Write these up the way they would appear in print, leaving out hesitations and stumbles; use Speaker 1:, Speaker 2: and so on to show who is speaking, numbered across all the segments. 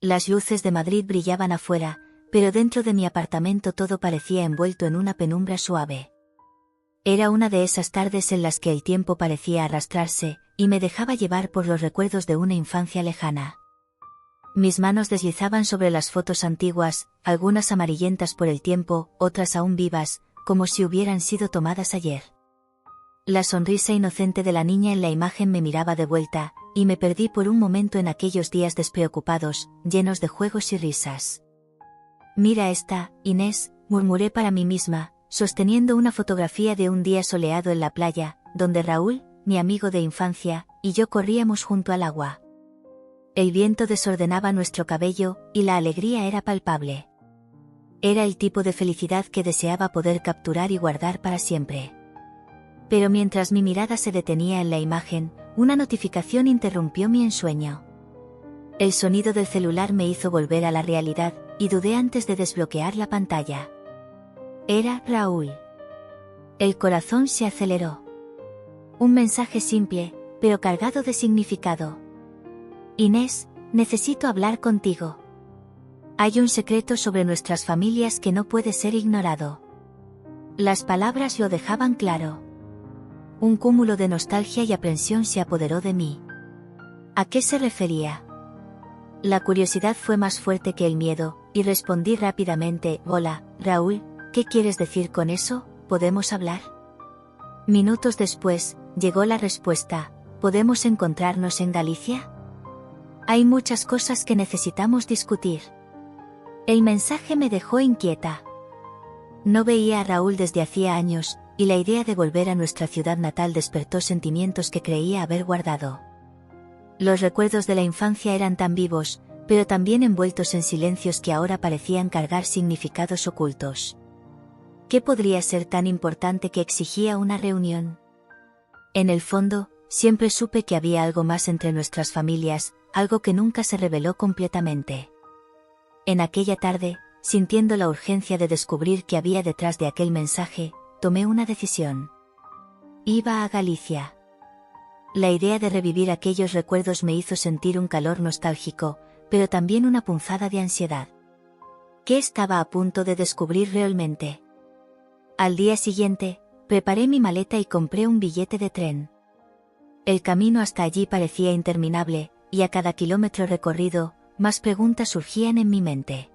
Speaker 1: Las luces de Madrid brillaban afuera, pero dentro de mi apartamento todo parecía envuelto en una penumbra suave. Era una de esas tardes en las que el tiempo parecía arrastrarse, y me dejaba llevar por los recuerdos de una infancia lejana. Mis manos deslizaban sobre las fotos antiguas, algunas amarillentas por el tiempo, otras aún vivas, como si hubieran sido tomadas ayer. La sonrisa inocente de la niña en la imagen me miraba de vuelta, y me perdí por un momento en aquellos días despreocupados, llenos de juegos y risas. «Mira esta, Inés», murmuré para mí misma, sosteniendo una fotografía de un día soleado en la playa, donde Raúl, mi amigo de infancia, y yo corríamos junto al agua. El viento desordenaba nuestro cabello, y la alegría era palpable. Era el tipo de felicidad que deseaba poder capturar y guardar para siempre. Pero mientras mi mirada se detenía en la imagen, una notificación interrumpió mi ensueño. El sonido del celular me hizo volver a la realidad, y dudé antes de desbloquear la pantalla. Era Raúl. El corazón se aceleró. Un mensaje simple, pero cargado de significado. «Inés, necesito hablar contigo. Hay un secreto sobre nuestras familias que no puede ser ignorado». Las palabras lo dejaban claro. Un cúmulo de nostalgia y aprensión se apoderó de mí. ¿A qué se refería? La curiosidad fue más fuerte que el miedo, y respondí rápidamente: «Hola, Raúl, ¿qué quieres decir con eso? ¿Podemos hablar?». Minutos después, llegó la respuesta: «¿Podemos encontrarnos en Galicia? Hay muchas cosas que necesitamos discutir». El mensaje me dejó inquieta. No veía a Raúl desde hacía años, y la idea de volver a nuestra ciudad natal despertó sentimientos que creía haber guardado. Los recuerdos de la infancia eran tan vivos, pero también envueltos en silencios que ahora parecían cargar significados ocultos. ¿Qué podría ser tan importante que exigía una reunión? En el fondo, siempre supe que había algo más entre nuestras familias, algo que nunca se reveló completamente. En aquella tarde, sintiendo la urgencia de descubrir qué había detrás de aquel mensaje, tomé una decisión. Iba a Galicia. La idea de revivir aquellos recuerdos me hizo sentir un calor nostálgico, pero también una punzada de ansiedad. ¿Qué estaba a punto de descubrir realmente? Al día siguiente, preparé mi maleta y compré un billete de tren. El camino hasta allí parecía interminable, y a cada kilómetro recorrido, más preguntas surgían en mi mente.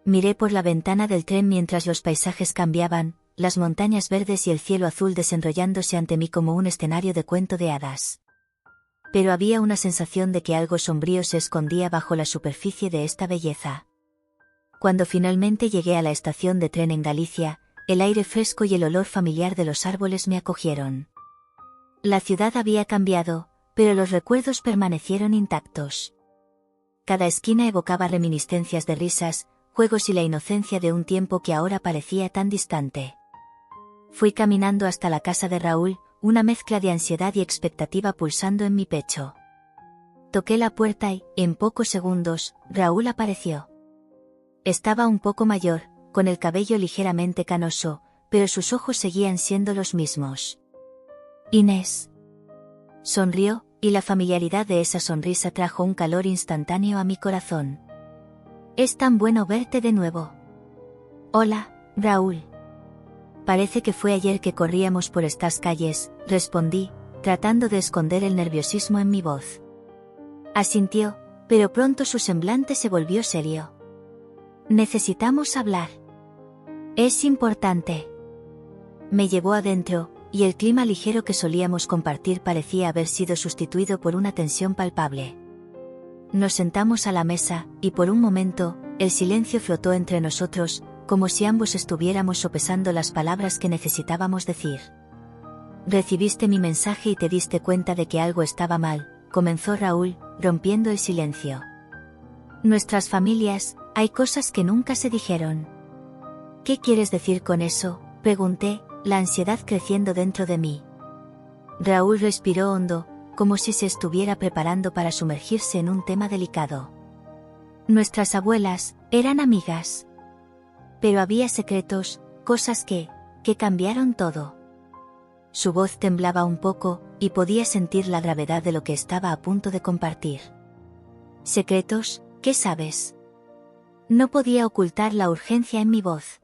Speaker 1: Miré por la ventana del tren mientras los paisajes cambiaban, las montañas verdes y el cielo azul desenrollándose ante mí como un escenario de cuento de hadas. Pero había una sensación de que algo sombrío se escondía bajo la superficie de esta belleza. Cuando finalmente llegué a la estación de tren en Galicia, el aire fresco y el olor familiar de los árboles me acogieron. La ciudad había cambiado, pero los recuerdos permanecieron intactos. Cada esquina evocaba reminiscencias de risas, juegos y la inocencia de un tiempo que ahora parecía tan distante. Fui caminando hasta la casa de Raúl, una mezcla de ansiedad y expectativa pulsando en mi pecho. Toqué la puerta y, en pocos segundos, Raúl apareció. Estaba un poco mayor, con el cabello ligeramente canoso, pero sus ojos seguían siendo los mismos. «Inés». Sonrió, y la familiaridad de esa sonrisa trajo un calor instantáneo a mi corazón. «Es tan bueno verte de nuevo». «Hola, Raúl». «Parece que fue ayer que corríamos por estas calles», respondí, tratando de esconder el nerviosismo en mi voz. Asintió, pero pronto su semblante se volvió serio. «Necesitamos hablar. Es importante». Me llevó adentro, y el clima ligero que solíamos compartir parecía haber sido sustituido por una tensión palpable. Nos sentamos a la mesa, y por un momento, el silencio flotó entre nosotros, como si ambos estuviéramos sopesando las palabras que necesitábamos decir. «Recibiste mi mensaje y te diste cuenta de que algo estaba mal», comenzó Raúl, rompiendo el silencio. «Nuestras familias, hay cosas que nunca se dijeron». «¿Qué quieres decir con eso?», pregunté, la ansiedad creciendo dentro de mí. Raúl respiró hondo, como si se estuviera preparando para sumergirse en un tema delicado. «Nuestras abuelas eran amigas. Pero había secretos, cosas que cambiaron todo». Su voz temblaba un poco, y podía sentir la gravedad de lo que estaba a punto de compartir. «¿Secretos? ¿Qué sabes? No podía ocultar la urgencia en mi voz.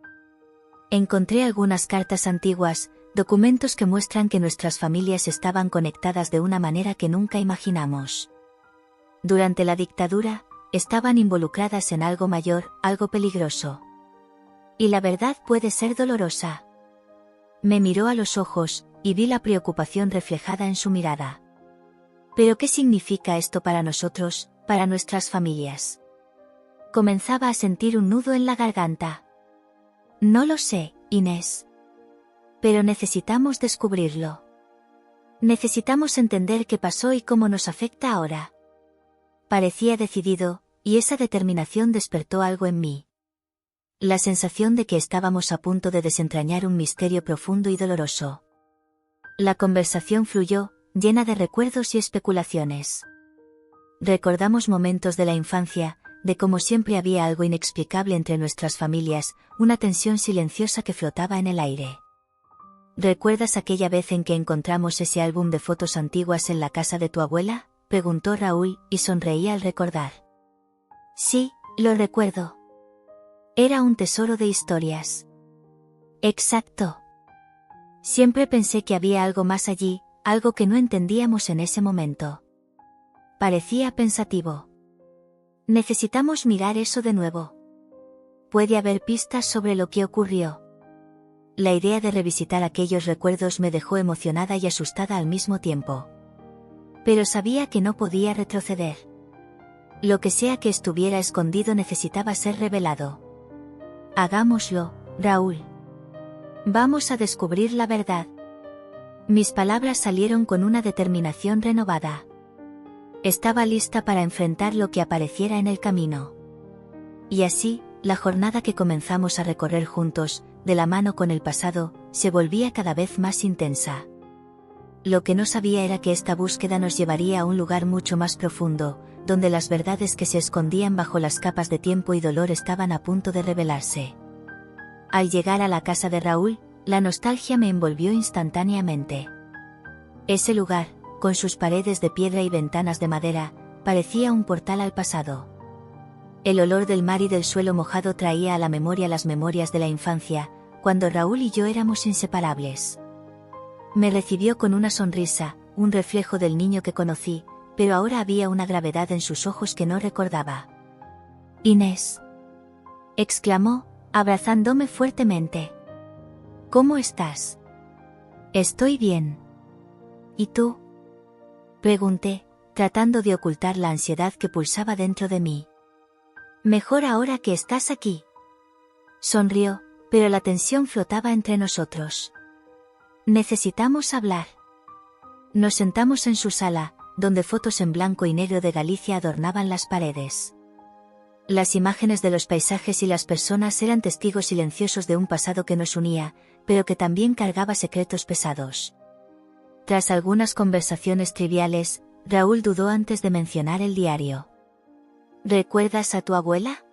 Speaker 1: Encontré algunas cartas antiguas, documentos que muestran que nuestras familias estaban conectadas de una manera que nunca imaginamos. Durante la dictadura, estaban involucradas en algo mayor, algo peligroso. Y la verdad puede ser dolorosa. Me miró a los ojos, y vi la preocupación reflejada en su mirada. ¿Pero qué significa esto para nosotros, para nuestras familias? Comenzaba a sentir un nudo en la garganta. No lo sé, Inés. Pero necesitamos descubrirlo. Necesitamos entender qué pasó y cómo nos afecta ahora. Parecía decidido, y esa determinación despertó algo en mí. La sensación de que estábamos a punto de desentrañar un misterio profundo y doloroso. La conversación fluyó, llena de recuerdos y especulaciones. Recordamos momentos de la infancia, de cómo siempre había algo inexplicable entre nuestras familias, una tensión silenciosa que flotaba en el aire. ¿Recuerdas aquella vez en que encontramos ese álbum de fotos antiguas en la casa de tu abuela?, preguntó Raúl, y sonreía al recordar. Sí, lo recuerdo. Era un tesoro de historias. Exacto. Siempre pensé que había algo más allí, algo que no entendíamos en ese momento. Parecía pensativo. Necesitamos mirar eso de nuevo. Puede haber pistas sobre lo que ocurrió. La idea de revisitar aquellos recuerdos me dejó emocionada y asustada al mismo tiempo. Pero sabía que no podía retroceder. Lo que sea que estuviera escondido necesitaba ser revelado. Hagámoslo, Raúl. Vamos a descubrir la verdad. Mis palabras salieron con una determinación renovada. Estaba lista para enfrentar lo que apareciera en el camino. Y así, la jornada que comenzamos a recorrer juntos, de la mano con el pasado, se volvía cada vez más intensa. Lo que no sabía era que esta búsqueda nos llevaría a un lugar mucho más profundo, donde las verdades que se escondían bajo las capas de tiempo y dolor estaban a punto de revelarse. Al llegar a la casa de Raúl, la nostalgia me envolvió instantáneamente. Ese lugar, con sus paredes de piedra y ventanas de madera, parecía un portal al pasado. El olor del mar y del suelo mojado traía a la memoria las memorias de la infancia, cuando Raúl y yo éramos inseparables. Me recibió con una sonrisa, un reflejo del niño que conocí, pero ahora había una gravedad en sus ojos que no recordaba. Inés, exclamó, abrazándome fuertemente. ¿Cómo estás? Estoy bien. ¿Y tú? Pregunté, tratando de ocultar la ansiedad que pulsaba dentro de mí. Mejor ahora que estás aquí. Sonrió, pero la tensión flotaba entre nosotros. Necesitamos hablar. Nos sentamos en su sala, donde fotos en blanco y negro de Galicia adornaban las paredes. Las imágenes de los paisajes y las personas eran testigos silenciosos de un pasado que nos unía, pero que también cargaba secretos pesados. Tras algunas conversaciones triviales, Raúl dudó antes de mencionar el diario. ¿Recuerdas a tu abuela?,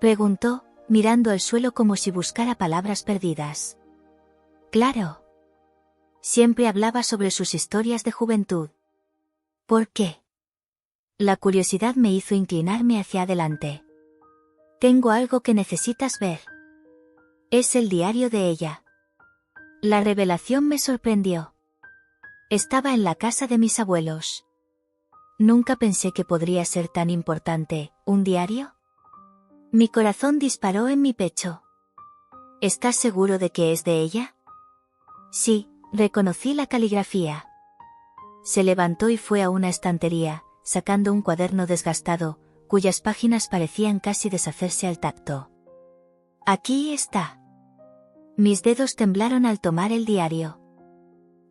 Speaker 1: preguntó, mirando al suelo como si buscara palabras perdidas. Claro. Siempre hablaba sobre sus historias de juventud. ¿Por qué? La curiosidad me hizo inclinarme hacia adelante. Tengo algo que necesitas ver. Es el diario de ella. La revelación me sorprendió. Estaba en la casa de mis abuelos. Nunca pensé que podría ser tan importante, ¿un diario? Mi corazón disparó en mi pecho. ¿Estás seguro de que es de ella? Sí, reconocí la caligrafía. Se levantó y fue a una estantería, sacando un cuaderno desgastado, cuyas páginas parecían casi deshacerse al tacto. Aquí está. Mis dedos temblaron al tomar el diario.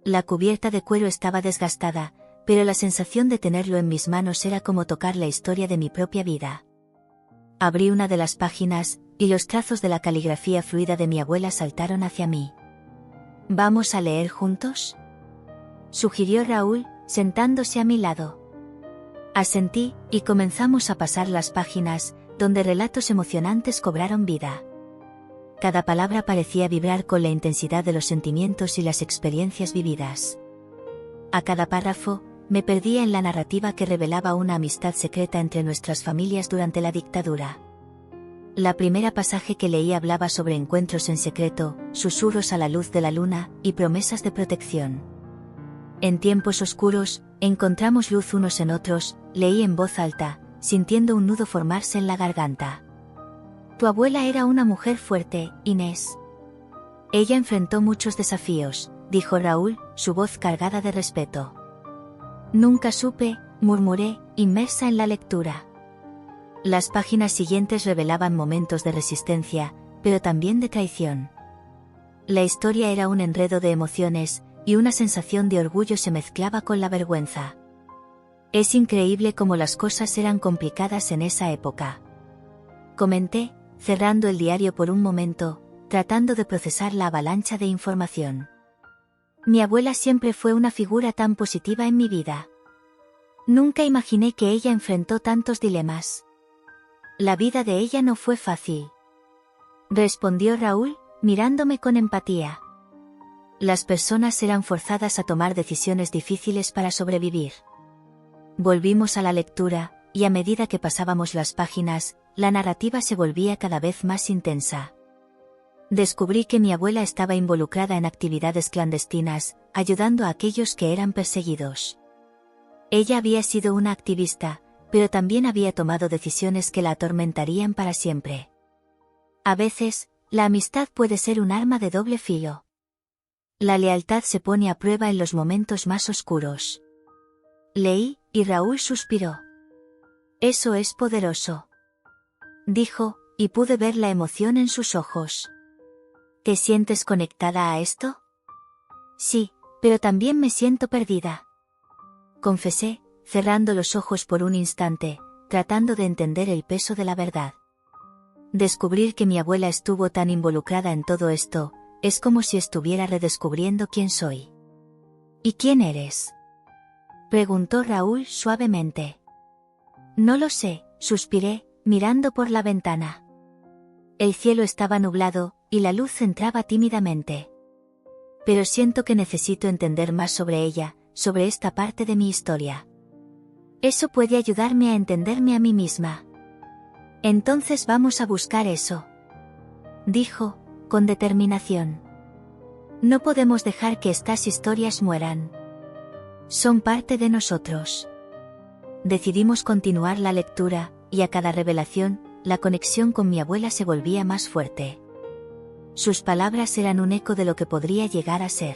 Speaker 1: La cubierta de cuero estaba desgastada, pero la sensación de tenerlo en mis manos era como tocar la historia de mi propia vida. Abrí una de las páginas, y los trazos de la caligrafía fluida de mi abuela saltaron hacia mí. ¿Vamos a leer juntos?, sugirió Raúl, sentándose a mi lado. Asentí, y comenzamos a pasar las páginas, donde relatos emocionantes cobraron vida. Cada palabra parecía vibrar con la intensidad de los sentimientos y las experiencias vividas. A cada párrafo, me perdía en la narrativa que revelaba una amistad secreta entre nuestras familias durante la dictadura. La primera pasaje que leí hablaba sobre encuentros en secreto, susurros a la luz de la luna, y promesas de protección. En tiempos oscuros, encontramos luz unos en otros, leí en voz alta, sintiendo un nudo formarse en la garganta. Tu abuela era una mujer fuerte, Inés. Ella enfrentó muchos desafíos, dijo Raúl, su voz cargada de respeto. Nunca supe, murmuré, inmersa en la lectura. Las páginas siguientes revelaban momentos de resistencia, pero también de traición. La historia era un enredo de emociones, y una sensación de orgullo se mezclaba con la vergüenza. Es increíble cómo las cosas eran complicadas en esa época. Comenté, cerrando el diario por un momento, tratando de procesar la avalancha de información. Mi abuela siempre fue una figura tan positiva en mi vida. Nunca imaginé que ella enfrentó tantos dilemas. La vida de ella no fue fácil. Respondió Raúl, mirándome con empatía. Las personas eran forzadas a tomar decisiones difíciles para sobrevivir. Volvimos a la lectura, y a medida que pasábamos las páginas, la narrativa se volvía cada vez más intensa. Descubrí que mi abuela estaba involucrada en actividades clandestinas, ayudando a aquellos que eran perseguidos. Ella había sido una activista, pero también había tomado decisiones que la atormentarían para siempre. A veces, la amistad puede ser un arma de doble filo. La lealtad se pone a prueba en los momentos más oscuros. Leí, y Raúl suspiró. Eso es poderoso, dijo, y pude ver la emoción en sus ojos. ¿Te sientes conectada a esto? Sí, pero también me siento perdida. Confesé, cerrando los ojos por un instante, tratando de entender el peso de la verdad. Descubrir que mi abuela estuvo tan involucrada en todo esto, es como si estuviera redescubriendo quién soy. ¿Y quién eres?, preguntó Raúl suavemente. No lo sé, suspiré, mirando por la ventana. El cielo estaba nublado, y la luz entraba tímidamente. Pero siento que necesito entender más sobre ella, sobre esta parte de mi historia. Eso puede ayudarme a entenderme a mí misma. Entonces vamos a buscar eso, dijo, con determinación. No podemos dejar que estas historias mueran. Son parte de nosotros. Decidimos continuar la lectura, y a cada revelación, la conexión con mi abuela se volvía más fuerte. Sus palabras eran un eco de lo que podría llegar a ser.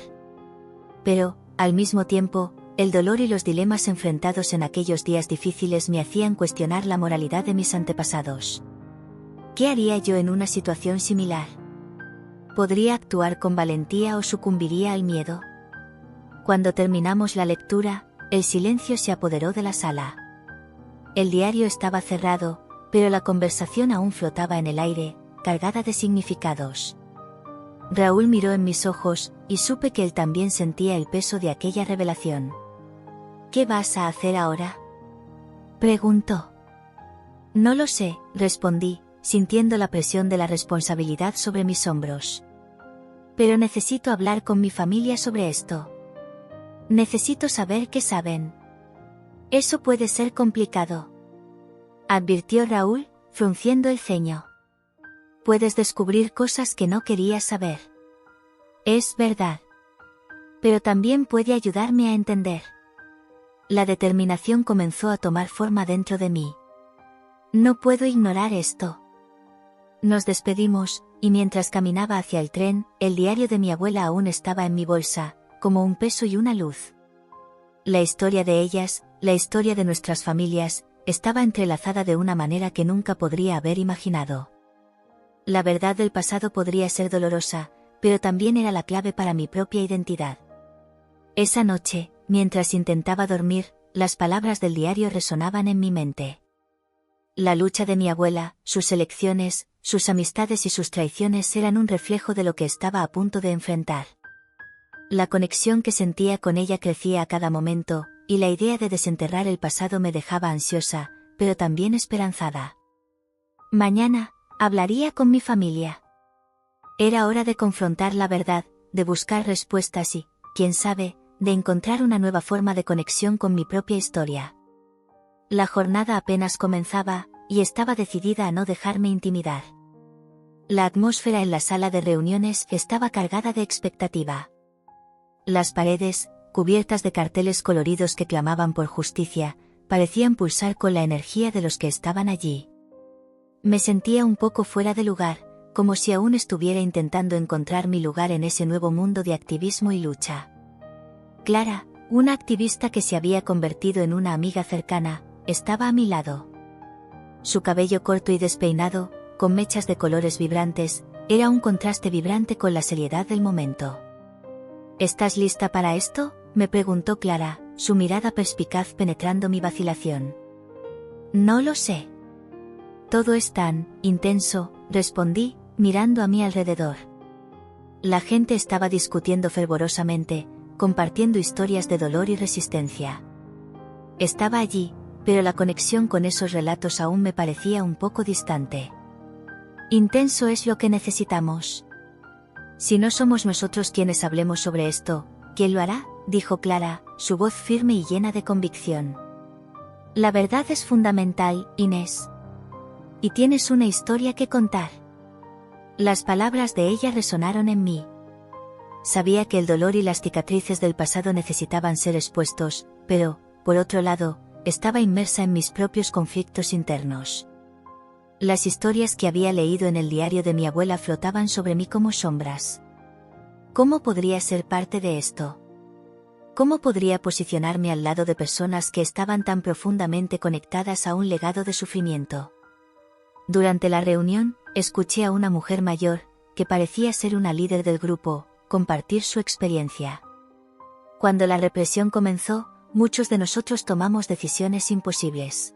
Speaker 1: Pero, al mismo tiempo, el dolor y los dilemas enfrentados en aquellos días difíciles me hacían cuestionar la moralidad de mis antepasados. ¿Qué haría yo en una situación similar? ¿Podría actuar con valentía o sucumbiría al miedo? Cuando terminamos la lectura, el silencio se apoderó de la sala. El diario estaba cerrado, pero la conversación aún flotaba en el aire, cargada de significados. Raúl miró en mis ojos, y supe que él también sentía el peso de aquella revelación. ¿Qué vas a hacer ahora?, preguntó. No lo sé, respondí, sintiendo la presión de la responsabilidad sobre mis hombros. Pero necesito hablar con mi familia sobre esto. Necesito saber qué saben. Eso puede ser complicado, advirtió Raúl, frunciendo el ceño. Puedes descubrir cosas que no querías saber. Es verdad. Pero también puede ayudarme a entender. La determinación comenzó a tomar forma dentro de mí. No puedo ignorar esto. Nos despedimos, y mientras caminaba hacia el tren, el diario de mi abuela aún estaba en mi bolsa, como un peso y una luz. La historia de ellas, la historia de nuestras familias, estaba entrelazada de una manera que nunca podría haber imaginado. La verdad del pasado podría ser dolorosa, pero también era la clave para mi propia identidad. Esa noche, mientras intentaba dormir, las palabras del diario resonaban en mi mente. La lucha de mi abuela, sus elecciones, sus amistades y sus traiciones eran un reflejo de lo que estaba a punto de enfrentar. La conexión que sentía con ella crecía a cada momento, y la idea de desenterrar el pasado me dejaba ansiosa, pero también esperanzada. Mañana, hablaría con mi familia. Era hora de confrontar la verdad, de buscar respuestas y, quién sabe, de encontrar una nueva forma de conexión con mi propia historia. La jornada apenas comenzaba, y estaba decidida a no dejarme intimidar. La atmósfera en la sala de reuniones estaba cargada de expectativa. Las paredes, cubiertas de carteles coloridos que clamaban por justicia, parecían pulsar con la energía de los que estaban allí. Me sentía un poco fuera de lugar, como si aún estuviera intentando encontrar mi lugar en ese nuevo mundo de activismo y lucha. Clara, una activista que se había convertido en una amiga cercana, estaba a mi lado. Su cabello corto y despeinado, con mechas de colores vibrantes, era un contraste vibrante con la seriedad del momento. ¿Estás lista para esto?, me preguntó Clara, su mirada perspicaz penetrando mi vacilación. No lo sé. Todo es tan intenso, respondí, mirando a mi alrededor. La gente estaba discutiendo fervorosamente, compartiendo historias de dolor y resistencia. Estaba allí, pero la conexión con esos relatos aún me parecía un poco distante. Intenso es lo que necesitamos. Si no somos nosotros quienes hablemos sobre esto, ¿quién lo hará?, dijo Clara, su voz firme y llena de convicción. La verdad es fundamental, Inés. Y tienes una historia que contar. Las palabras de ella resonaron en mí. Sabía que el dolor y las cicatrices del pasado necesitaban ser expuestos, pero, por otro lado, estaba inmersa en mis propios conflictos internos. Las historias que había leído en el diario de mi abuela flotaban sobre mí como sombras. ¿Cómo podría ser parte de esto? ¿Cómo podría posicionarme al lado de personas que estaban tan profundamente conectadas a un legado de sufrimiento? Durante la reunión, escuché a una mujer mayor, que parecía ser una líder del grupo, compartir su experiencia. Cuando la represión comenzó, muchos de nosotros tomamos decisiones imposibles.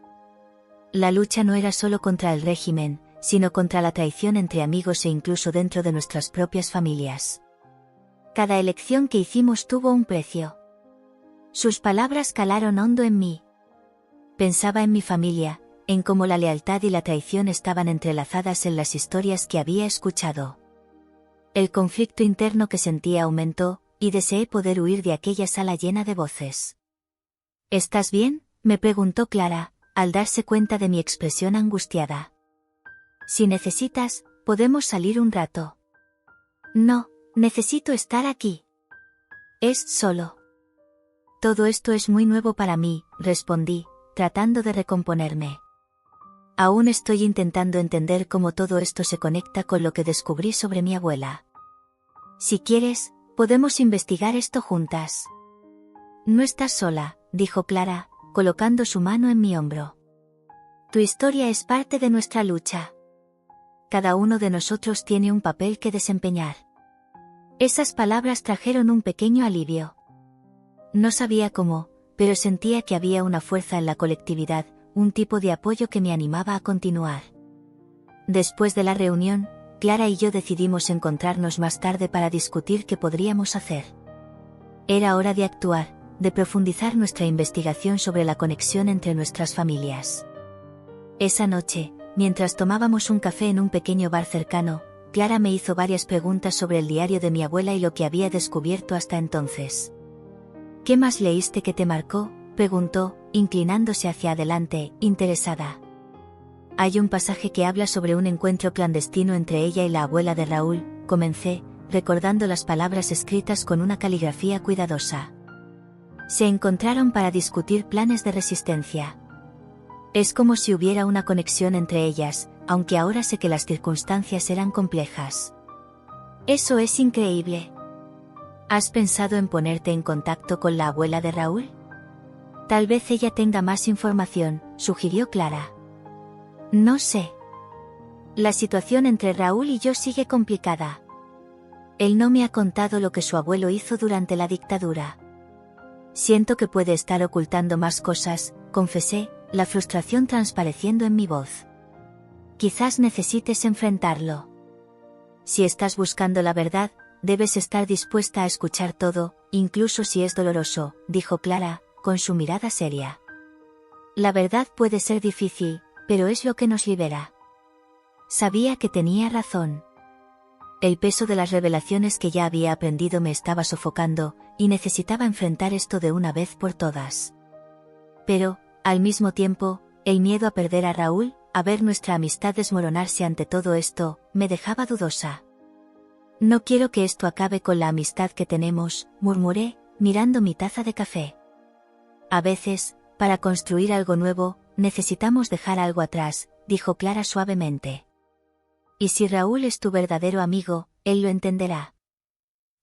Speaker 1: La lucha no era solo contra el régimen, sino contra la traición entre amigos e incluso dentro de nuestras propias familias. Cada elección que hicimos tuvo un precio. Sus palabras calaron hondo en mí. Pensaba en mi familia, en cómo la lealtad y la traición estaban entrelazadas en las historias que había escuchado. El conflicto interno que sentía aumentó, y deseé poder huir de aquella sala llena de voces. ¿Estás bien?, me preguntó Clara, al darse cuenta de mi expresión angustiada. Si necesitas, podemos salir un rato. No, necesito estar aquí. Es solo. Todo esto es muy nuevo para mí, respondí, tratando de recomponerme. Aún estoy intentando entender cómo todo esto se conecta con lo que descubrí sobre mi abuela. Si quieres, podemos investigar esto juntas. No estás sola, dijo Clara, colocando su mano en mi hombro. Tu historia es parte de nuestra lucha. Cada uno de nosotros tiene un papel que desempeñar. Esas palabras trajeron un pequeño alivio. No sabía cómo, pero sentía que había una fuerza en la colectividad, un tipo de apoyo que me animaba a continuar. Después de la reunión, Clara y yo decidimos encontrarnos más tarde para discutir qué podríamos hacer. Era hora de actuar, de profundizar nuestra investigación sobre la conexión entre nuestras familias. Esa noche, mientras tomábamos un café en un pequeño bar cercano, Clara me hizo varias preguntas sobre el diario de mi abuela y lo que había descubierto hasta entonces. ¿Qué más leíste que te marcó?, preguntó, inclinándose hacia adelante, interesada. Hay un pasaje que habla sobre un encuentro clandestino entre ella y la abuela de Raúl, comencé, recordando las palabras escritas con una caligrafía cuidadosa. Se encontraron para discutir planes de resistencia. Es como si hubiera una conexión entre ellas, aunque ahora sé que las circunstancias eran complejas. Eso es increíble. ¿Has pensado en ponerte en contacto con la abuela de Raúl? Tal vez ella tenga más información, sugirió Clara. No sé. La situación entre Raúl y yo sigue complicada. Él no me ha contado lo que su abuelo hizo durante la dictadura. Siento que puede estar ocultando más cosas, confesé, la frustración transpareciendo en mi voz. Quizás necesites enfrentarlo. Si estás buscando la verdad, debes estar dispuesta a escuchar todo, incluso si es doloroso, dijo Clara, con su mirada seria. La verdad puede ser difícil, pero es lo que nos libera. Sabía que tenía razón. El peso de las revelaciones que ya había aprendido me estaba sofocando, y necesitaba enfrentar esto de una vez por todas. Pero, al mismo tiempo, el miedo a perder a Raúl, a ver nuestra amistad desmoronarse ante todo esto, me dejaba dudosa. No quiero que esto acabe con la amistad que tenemos, murmuré, mirando mi taza de café. A veces, para construir algo nuevo, necesitamos dejar algo atrás, dijo Clara suavemente. Y si Raúl es tu verdadero amigo, él lo entenderá.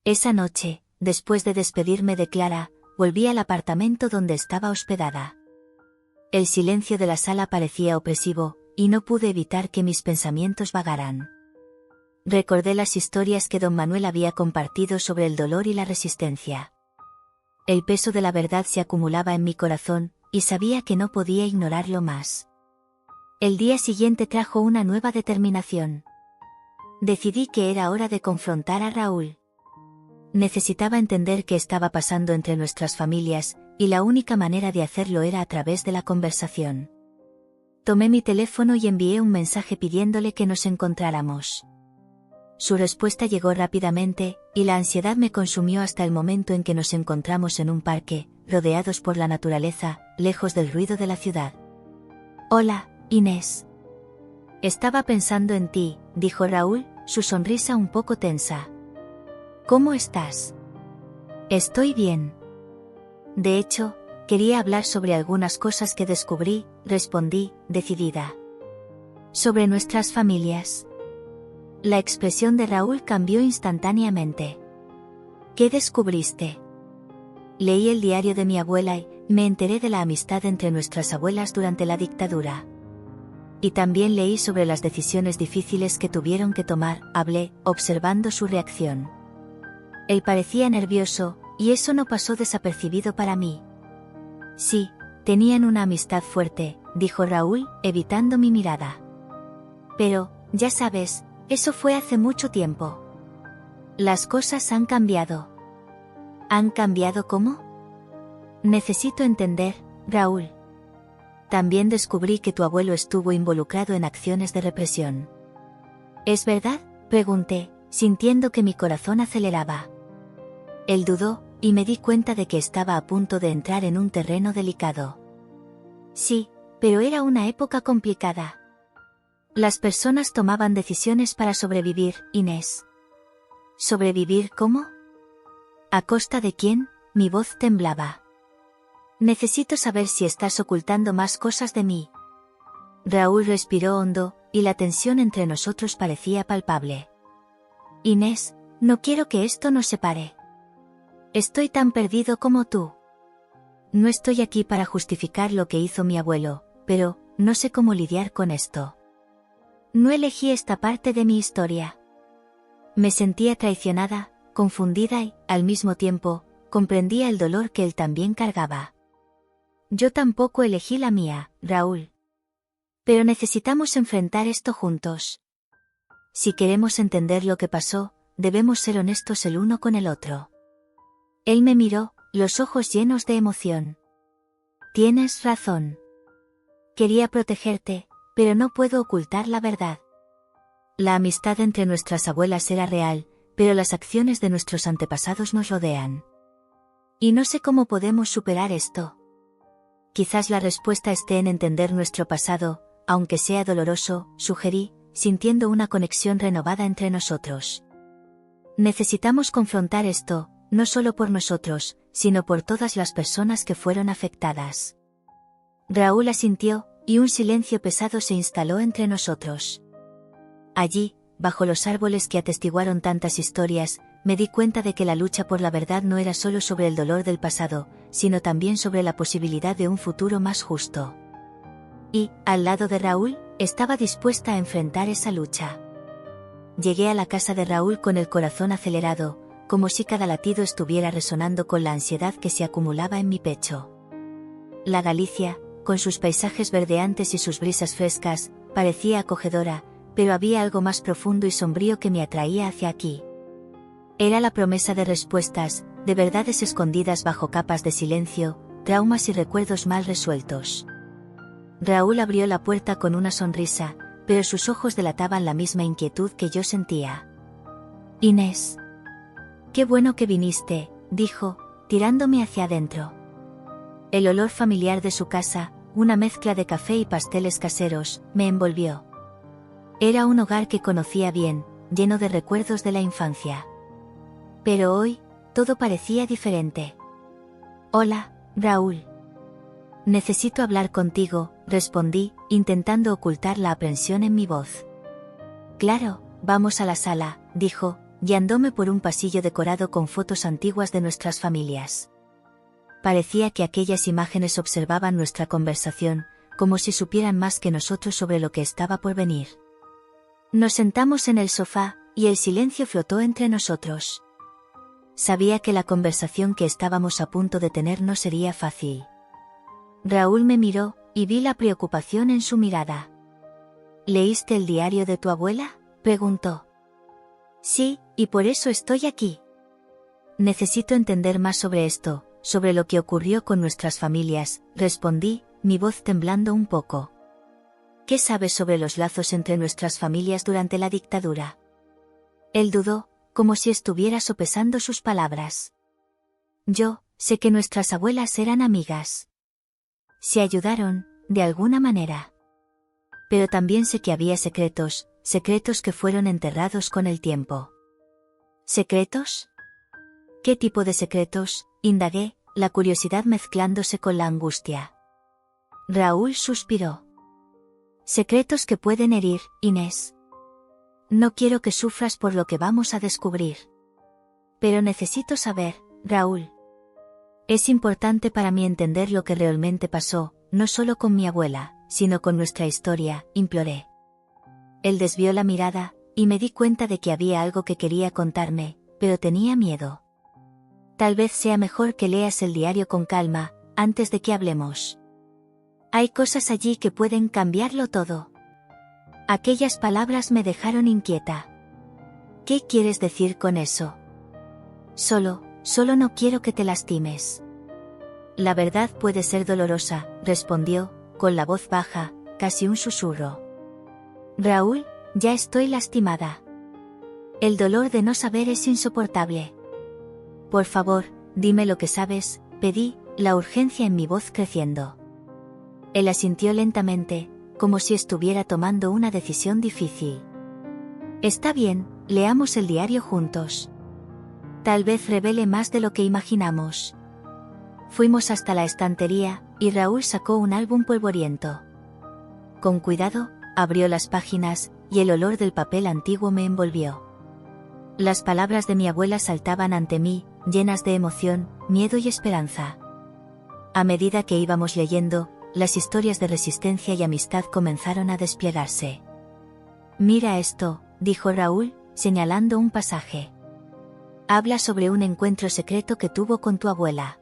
Speaker 1: Esa noche, después de despedirme de Clara, volví al apartamento donde estaba hospedada. El silencio de la sala parecía opresivo, y no pude evitar que mis pensamientos vagaran. Recordé las historias que don Manuel había compartido sobre el dolor y la resistencia. El peso de la verdad se acumulaba en mi corazón, y sabía que no podía ignorarlo más. El día siguiente trajo una nueva determinación. Decidí que era hora de confrontar a Raúl. Necesitaba entender qué estaba pasando entre nuestras familias, y la única manera de hacerlo era a través de la conversación. Tomé mi teléfono y envié un mensaje pidiéndole que nos encontráramos. Su respuesta llegó rápidamente, y la ansiedad me consumió hasta el momento en que nos encontramos en un parque, rodeados por la naturaleza, lejos del ruido de la ciudad. Hola, Inés. Estaba pensando en ti, dijo Raúl, su sonrisa un poco tensa. ¿Cómo estás? Estoy bien. De hecho, quería hablar sobre algunas cosas que descubrí, respondí, decidida. Sobre nuestras familias. La expresión de Raúl cambió instantáneamente. ¿Qué descubriste? Leí el diario de mi abuela y me enteré de la amistad entre nuestras abuelas durante la dictadura. Y también leí sobre las decisiones difíciles que tuvieron que tomar, hablé, observando su reacción. Él parecía nervioso, y eso no pasó desapercibido para mí. Sí, tenían una amistad fuerte, dijo Raúl, evitando mi mirada. Pero, ya sabes, eso fue hace mucho tiempo. Las cosas han cambiado. ¿Han cambiado cómo? Necesito entender, Raúl. También descubrí que tu abuelo estuvo involucrado en acciones de represión. ¿Es verdad?, pregunté, sintiendo que mi corazón aceleraba. Él dudó, y me di cuenta de que estaba a punto de entrar en un terreno delicado. Sí, pero era una época complicada. Las personas tomaban decisiones para sobrevivir, Inés. ¿Sobrevivir cómo? ¿A costa de quién? Mi voz temblaba. Necesito saber si estás ocultando más cosas de mí. Raúl respiró hondo, y la tensión entre nosotros parecía palpable. Inés, no quiero que esto nos separe. Estoy tan perdido como tú. No estoy aquí para justificar lo que hizo mi abuelo, pero no sé cómo lidiar con esto. No elegí esta parte de mi historia. Me sentía traicionada, confundida y, al mismo tiempo, comprendía el dolor que él también cargaba. Yo tampoco elegí la mía, Raúl. Pero necesitamos enfrentar esto juntos. Si queremos entender lo que pasó, debemos ser honestos el uno con el otro. Él me miró, los ojos llenos de emoción. Tienes razón. Quería protegerte, pero no puedo ocultar la verdad. La amistad entre nuestras abuelas era real, pero las acciones de nuestros antepasados nos rodean. Y no sé cómo podemos superar esto. Quizás la respuesta esté en entender nuestro pasado, aunque sea doloroso, sugerí, sintiendo una conexión renovada entre nosotros. Necesitamos confrontar esto, no solo por nosotros, sino por todas las personas que fueron afectadas. Raúl asintió, y un silencio pesado se instaló entre nosotros. Allí, bajo los árboles que atestiguaron tantas historias, me di cuenta de que la lucha por la verdad no era solo sobre el dolor del pasado, sino también sobre la posibilidad de un futuro más justo. Y, al lado de Raúl, estaba dispuesta a enfrentar esa lucha. Llegué a la casa de Raúl con el corazón acelerado, como si cada latido estuviera resonando con la ansiedad que se acumulaba en mi pecho. La Galicia, con sus paisajes verdeantes y sus brisas frescas, parecía acogedora, pero había algo más profundo y sombrío que me atraía hacia aquí. Era la promesa de respuestas, de verdades escondidas bajo capas de silencio, traumas y recuerdos mal resueltos. Raúl abrió la puerta con una sonrisa, pero sus ojos delataban la misma inquietud que yo sentía. Inés. Qué bueno que viniste, dijo, tirándome hacia adentro. El olor familiar de su casa, una mezcla de café y pasteles caseros, me envolvió. Era un hogar que conocía bien, lleno de recuerdos de la infancia. Pero hoy, todo parecía diferente. Hola, Raúl. Necesito hablar contigo, respondí, intentando ocultar la aprensión en mi voz. Claro, vamos a la sala, dijo, guiándome por un pasillo decorado con fotos antiguas de nuestras familias. Parecía que aquellas imágenes observaban nuestra conversación, como si supieran más que nosotros sobre lo que estaba por venir. Nos sentamos en el sofá, y el silencio flotó entre nosotros. Sabía que la conversación que estábamos a punto de tener no sería fácil. Raúl me miró, y vi la preocupación en su mirada. ¿Leíste el diario de tu abuela?, preguntó. Sí, y por eso estoy aquí. Necesito entender más sobre esto, sobre lo que ocurrió con nuestras familias, respondí, mi voz temblando un poco. ¿Qué sabes sobre los lazos entre nuestras familias durante la dictadura? Él dudó, como si estuviera sopesando sus palabras. Yo, sé que nuestras abuelas eran amigas. Se ayudaron, de alguna manera. Pero también sé que había secretos, secretos que fueron enterrados con el tiempo. ¿Secretos? ¿Qué tipo de secretos?, indagué, la curiosidad mezclándose con la angustia. Raúl suspiró. Secretos que pueden herir, Inés. No quiero que sufras por lo que vamos a descubrir. Pero necesito saber, Raúl. Es importante para mí entender lo que realmente pasó, no solo con mi abuela, sino con nuestra historia, imploré. Él desvió la mirada, y me di cuenta de que había algo que quería contarme, pero tenía miedo. Tal vez sea mejor que leas el diario con calma, antes de que hablemos. Hay cosas allí que pueden cambiarlo todo. Aquellas palabras me dejaron inquieta. ¿Qué quieres decir con eso? Solo no quiero que te lastimes. La verdad puede ser dolorosa, respondió, con la voz baja, casi un susurro. Raúl, ya estoy lastimada. El dolor de no saber es insoportable. Por favor, dime lo que sabes, pedí, la urgencia en mi voz creciendo. Él asintió lentamente, como si estuviera tomando una decisión difícil. Está bien, leamos el diario juntos. Tal vez revele más de lo que imaginamos. Fuimos hasta la estantería, y Raúl sacó un álbum polvoriento. Con cuidado, abrió las páginas, y el olor del papel antiguo me envolvió. Las palabras de mi abuela saltaban ante mí, llenas de emoción, miedo y esperanza. A medida que íbamos leyendo, las historias de resistencia y amistad comenzaron a desplegarse. Mira esto, dijo Raúl, señalando un pasaje. Habla sobre un encuentro secreto que tuvo con tu abuela.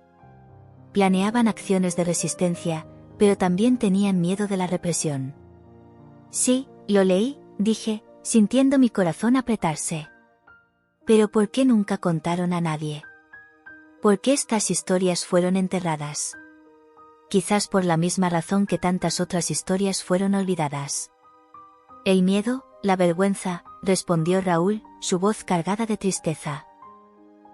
Speaker 1: Planeaban acciones de resistencia, pero también tenían miedo de la represión. Sí, lo leí, dije, sintiendo mi corazón apretarse. Pero ¿por qué nunca contaron a nadie? ¿Por qué estas historias fueron enterradas? Quizás por la misma razón que tantas otras historias fueron olvidadas. El miedo, la vergüenza, respondió Raúl, su voz cargada de tristeza.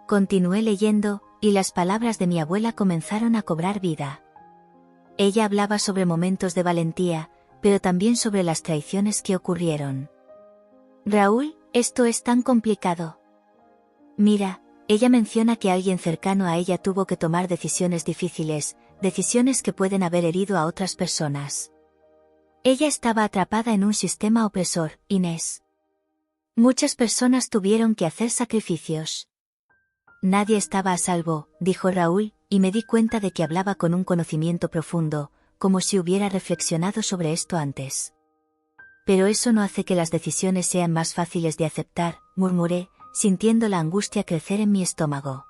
Speaker 1: Continué leyendo, y las palabras de mi abuela comenzaron a cobrar vida. Ella hablaba sobre momentos de valentía, pero también sobre las traiciones que ocurrieron. Raúl, esto es tan complicado. Mira, ella menciona que alguien cercano a ella tuvo que tomar decisiones difíciles, decisiones que pueden haber herido a otras personas. Ella estaba atrapada en un sistema opresor, Inés. Muchas personas tuvieron que hacer sacrificios. Nadie estaba a salvo, dijo Raúl, y me di cuenta de que hablaba con un conocimiento profundo, como si hubiera reflexionado sobre esto antes. Pero eso no hace que las decisiones sean más fáciles de aceptar, murmuré, sintiendo la angustia crecer en mi estómago.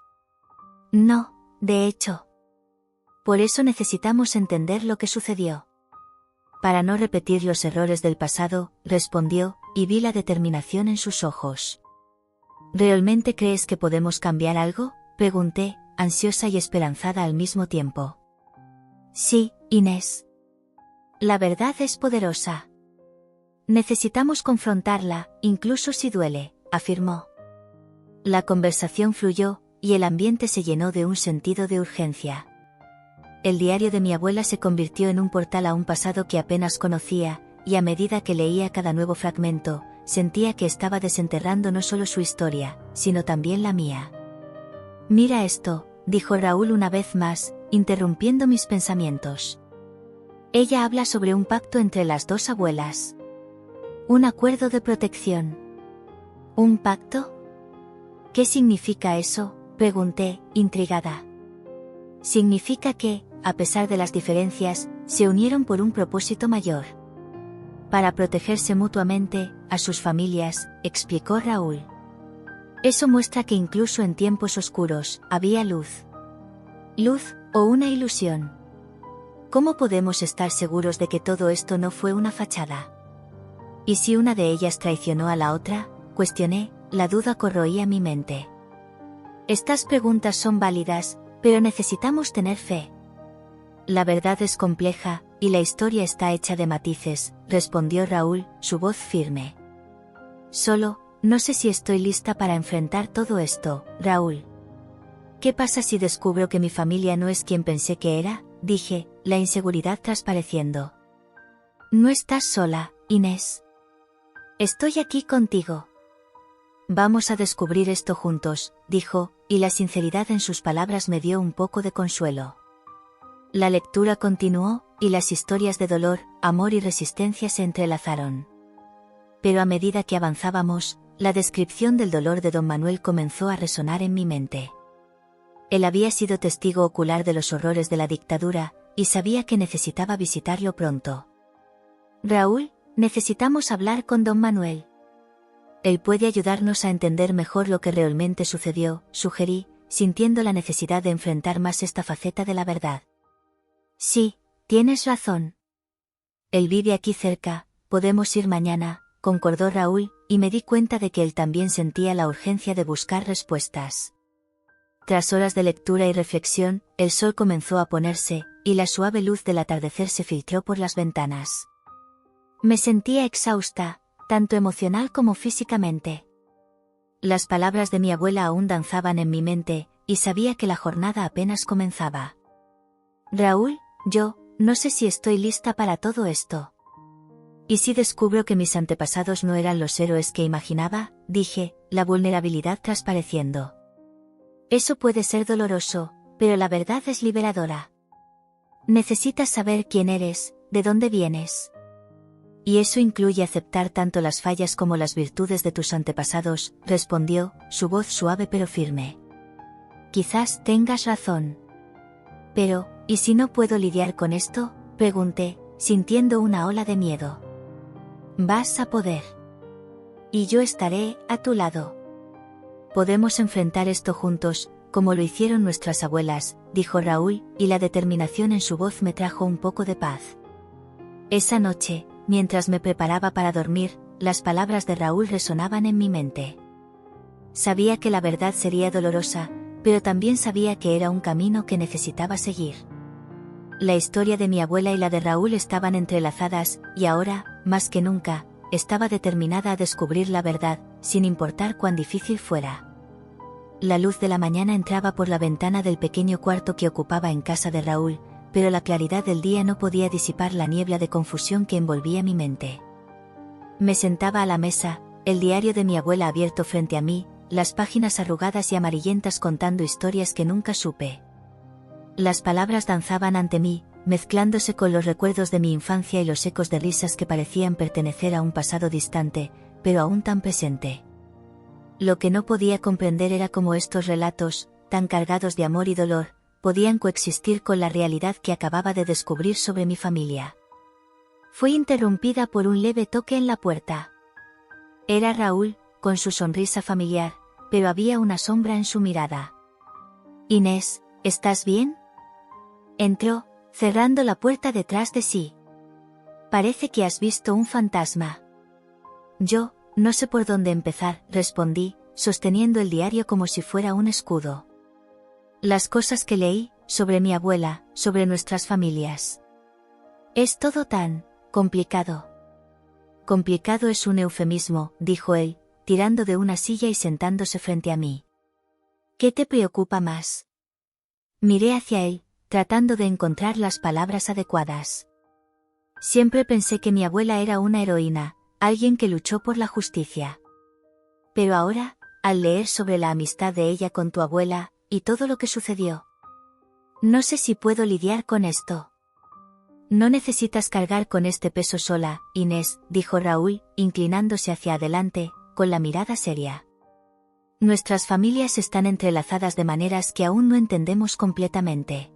Speaker 1: No, de hecho. Por eso necesitamos entender lo que sucedió. Para no repetir los errores del pasado, respondió, y vi la determinación en sus ojos. ¿Realmente crees que podemos cambiar algo?, pregunté, ansiosa y esperanzada al mismo tiempo. Sí, Inés. La verdad es poderosa. Necesitamos confrontarla, incluso si duele, afirmó. La conversación fluyó, y el ambiente se llenó de un sentido de urgencia. El diario de mi abuela se convirtió en un portal a un pasado que apenas conocía, y a medida que leía cada nuevo fragmento, sentía que estaba desenterrando no solo su historia, sino también la mía. «Mira esto», dijo Raúl una vez más, interrumpiendo mis pensamientos. Ella habla sobre un pacto entre las dos abuelas. Un acuerdo de protección. ¿Un pacto? ¿Qué significa eso?, pregunté, intrigada. Significa que, a pesar de las diferencias, se unieron por un propósito mayor. Para protegerse mutuamente, a sus familias, explicó Raúl. Eso muestra que incluso en tiempos oscuros, había luz. ¿Luz, o una ilusión? ¿Cómo podemos estar seguros de que todo esto no fue una fachada? ¿Y si una de ellas traicionó a la otra?, cuestioné, la duda corroía mi mente. Estas preguntas son válidas, pero necesitamos tener fe. La verdad es compleja, y la historia está hecha de matices, respondió Raúl, su voz firme. Solo, no sé si estoy lista para enfrentar todo esto, Raúl. ¿Qué pasa si descubro que mi familia no es quien pensé que era?, dije, la inseguridad transpareciendo. No estás sola, Inés. Estoy aquí contigo. Vamos a descubrir esto juntos, dijo, y la sinceridad en sus palabras me dio un poco de consuelo. La lectura continuó, y las historias de dolor, amor y resistencia se entrelazaron. Pero a medida que avanzábamos, la descripción del dolor de don Manuel comenzó a resonar en mi mente. Él había sido testigo ocular de los horrores de la dictadura, y sabía que necesitaba visitarlo pronto. Raúl, necesitamos hablar con don Manuel. Él puede ayudarnos a entender mejor lo que realmente sucedió, sugerí, sintiendo la necesidad de enfrentar más esta faceta de la verdad. Sí, tienes razón. Él vive aquí cerca, podemos ir mañana, concordó Raúl, y me di cuenta de que él también sentía la urgencia de buscar respuestas. Tras horas de lectura y reflexión, el sol comenzó a ponerse, y la suave luz del atardecer se filtró por las ventanas. Me sentía exhausta, tanto emocional como físicamente. Las palabras de mi abuela aún danzaban en mi mente, y sabía que la jornada apenas comenzaba. Raúl, yo, no sé si estoy lista para todo esto. ¿Y si descubro que mis antepasados no eran los héroes que imaginaba?, dije, la vulnerabilidad transpareciendo. Eso puede ser doloroso, pero la verdad es liberadora. Necesitas saber quién eres, de dónde vienes. Y eso incluye aceptar tanto las fallas como las virtudes de tus antepasados, respondió, su voz suave pero firme. Quizás tengas razón. Pero, ¿y si no puedo lidiar con esto?, pregunté, sintiendo una ola de miedo. Vas a poder. Y yo estaré a tu lado. Podemos enfrentar esto juntos, como lo hicieron nuestras abuelas, dijo Raúl, y la determinación en su voz me trajo un poco de paz. Esa noche, mientras me preparaba para dormir, las palabras de Raúl resonaban en mi mente. Sabía que la verdad sería dolorosa, pero también sabía que era un camino que necesitaba seguir. La historia de mi abuela y la de Raúl estaban entrelazadas, y ahora, más que nunca, estaba determinada a descubrir la verdad, sin importar cuán difícil fuera. La luz de la mañana entraba por la ventana del pequeño cuarto que ocupaba en casa de Raúl, pero la claridad del día no podía disipar la niebla de confusión que envolvía mi mente. Me sentaba a la mesa, el diario de mi abuela abierto frente a mí, las páginas arrugadas y amarillentas contando historias que nunca supe. Las palabras danzaban ante mí, mezclándose con los recuerdos de mi infancia y los ecos de risas que parecían pertenecer a un pasado distante, pero aún tan presente. Lo que no podía comprender era cómo estos relatos, tan cargados de amor y dolor, podían coexistir con la realidad que acababa de descubrir sobre mi familia. Fui interrumpida por un leve toque en la puerta. Era Raúl, con su sonrisa familiar, pero había una sombra en su mirada. Inés, ¿estás bien? Entró, cerrando la puerta detrás de sí. Parece que has visto un fantasma. Yo, no sé por dónde empezar, respondí, sosteniendo el diario como si fuera un escudo. Las cosas que leí, sobre mi abuela, sobre nuestras familias. Es todo tan complicado. Complicado es un eufemismo, dijo él, tirando de una silla y sentándose frente a mí. ¿Qué te preocupa más? Miré hacia él, tratando de encontrar las palabras adecuadas. Siempre pensé que mi abuela era una heroína, alguien que luchó por la justicia. Pero ahora, al leer sobre la amistad de ella con tu abuela, y todo lo que sucedió, no sé si puedo lidiar con esto. No necesitas cargar con este peso sola, Inés, dijo Raúl, inclinándose hacia adelante, con la mirada seria. Nuestras familias están entrelazadas de maneras que aún no entendemos completamente.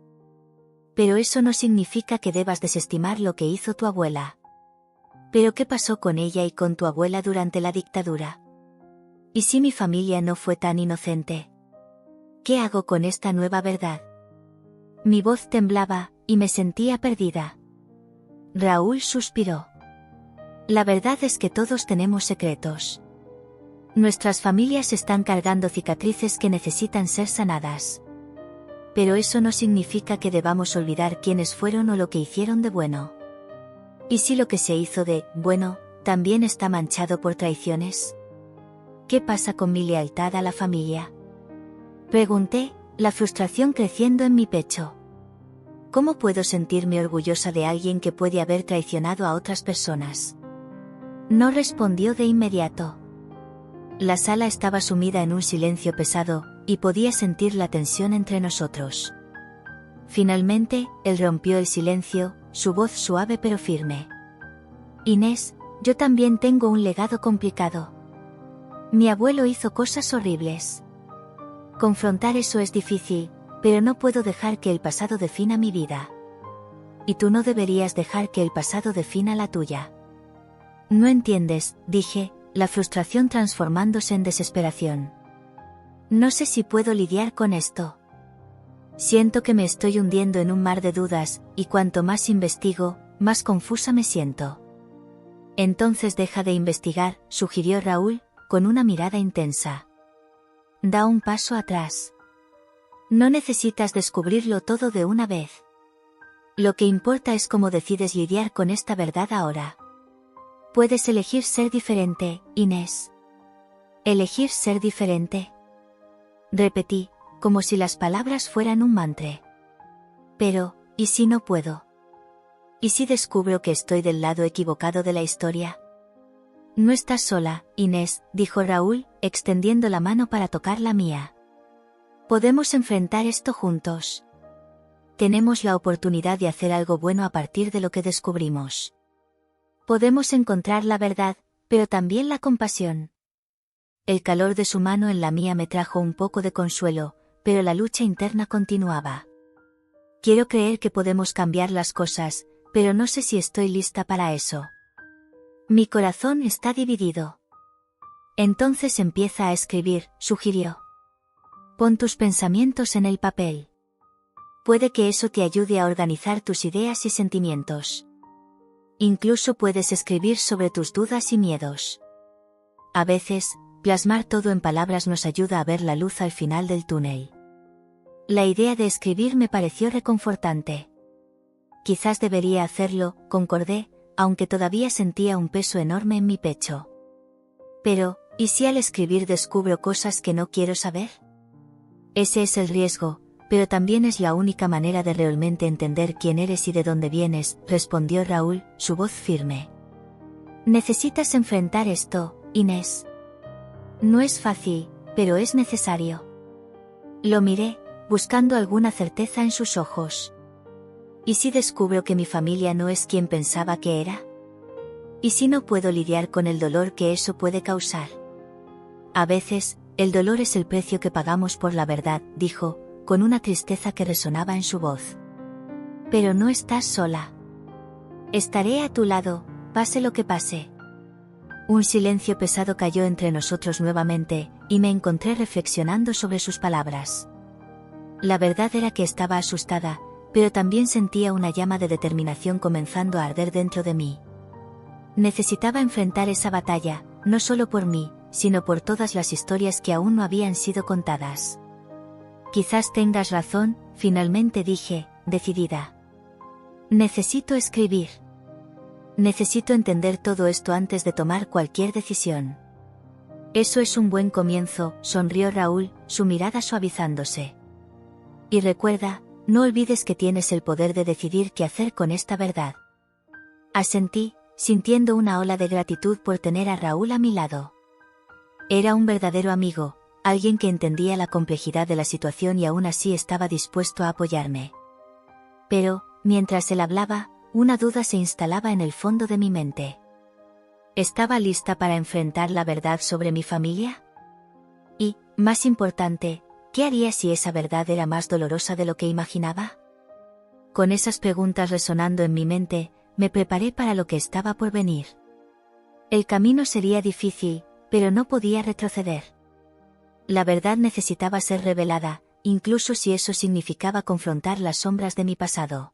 Speaker 1: Pero eso no significa que debas desestimar lo que hizo tu abuela. ¿Pero qué pasó con ella y con tu abuela durante la dictadura? ¿Y si mi familia no fue tan inocente? ¿Qué hago con esta nueva verdad? Mi voz temblaba, y me sentía perdida. Raúl suspiró. La verdad es que todos tenemos secretos. Nuestras familias están cargando cicatrices que necesitan ser sanadas. Pero eso no significa que debamos olvidar quiénes fueron o lo que hicieron de bueno. ¿Y si lo que se hizo de bueno también está manchado por traiciones? ¿Qué pasa con mi lealtad a la familia? Pregunté, la frustración creciendo en mi pecho. ¿Cómo puedo sentirme orgullosa de alguien que puede haber traicionado a otras personas? No respondió de inmediato. La sala estaba sumida en un silencio pesado, y podía sentir la tensión entre nosotros. Finalmente, él rompió el silencio, su voz suave pero firme. Inés, yo también tengo un legado complicado. Mi abuelo hizo cosas horribles. Confrontar eso es difícil, pero no puedo dejar que el pasado defina mi vida. Y tú no deberías dejar que el pasado defina la tuya. No entiendes, dije, la frustración transformándose en desesperación. No sé si puedo lidiar con esto. Siento que me estoy hundiendo en un mar de dudas, y cuanto más investigo, más confusa me siento. Entonces deja de investigar, sugirió Raúl, con una mirada intensa. Da un paso atrás. No necesitas descubrirlo todo de una vez. Lo que importa es cómo decides lidiar con esta verdad ahora. Puedes elegir ser diferente, Inés. Elegir ser diferente. Repetí, como si las palabras fueran un mantra. Pero, ¿y si no puedo? ¿Y si descubro que estoy del lado equivocado de la historia? No estás sola, Inés, dijo Raúl, extendiendo la mano para tocar la mía. Podemos enfrentar esto juntos. Tenemos la oportunidad de hacer algo bueno a partir de lo que descubrimos. Podemos encontrar la verdad, pero también la compasión. El calor de su mano en la mía me trajo un poco de consuelo, pero la lucha interna continuaba. Quiero creer que podemos cambiar las cosas, pero no sé si estoy lista para eso. Mi corazón está dividido. Entonces empieza a escribir, sugirió. Pon tus pensamientos en el papel. Puede que eso te ayude a organizar tus ideas y sentimientos. Incluso puedes escribir sobre tus dudas y miedos. A veces, plasmar todo en palabras nos ayuda a ver la luz al final del túnel. La idea de escribir me pareció reconfortante. Quizás debería hacerlo, concordé, aunque todavía sentía un peso enorme en mi pecho. Pero, ¿y si al escribir descubro cosas que no quiero saber? Ese es el riesgo, pero también es la única manera de realmente entender quién eres y de dónde vienes, respondió Raúl, su voz firme. Necesitas enfrentar esto, Inés. No es fácil, pero es necesario. Lo miré, buscando alguna certeza en sus ojos. ¿Y si descubro que mi familia no es quien pensaba que era? ¿Y si no puedo lidiar con el dolor que eso puede causar? A veces, el dolor es el precio que pagamos por la verdad, dijo, con una tristeza que resonaba en su voz. Pero no estás sola. Estaré a tu lado, pase lo que pase. Un silencio pesado cayó entre nosotros nuevamente, y me encontré reflexionando sobre sus palabras. La verdad era que estaba asustada, pero también sentía una llama de determinación comenzando a arder dentro de mí. Necesitaba enfrentar esa batalla, no solo por mí, sino por todas las historias que aún no habían sido contadas. Quizás tengas razón, finalmente dije, decidida. Necesito escribir. Necesito entender todo esto antes de tomar cualquier decisión. Eso es un buen comienzo, sonrió Raúl, su mirada suavizándose. Y recuerda, no olvides que tienes el poder de decidir qué hacer con esta verdad. Asentí, sintiendo una ola de gratitud por tener a Raúl a mi lado. Era un verdadero amigo, alguien que entendía la complejidad de la situación y aún así estaba dispuesto a apoyarme. Pero, mientras él hablaba, una duda se instalaba en el fondo de mi mente. ¿Estaba lista para enfrentar la verdad sobre mi familia? Y, más importante, ¿qué haría si esa verdad era más dolorosa de lo que imaginaba? Con esas preguntas resonando en mi mente, me preparé para lo que estaba por venir. El camino sería difícil, pero no podía retroceder. La verdad necesitaba ser revelada, incluso si eso significaba confrontar las sombras de mi pasado.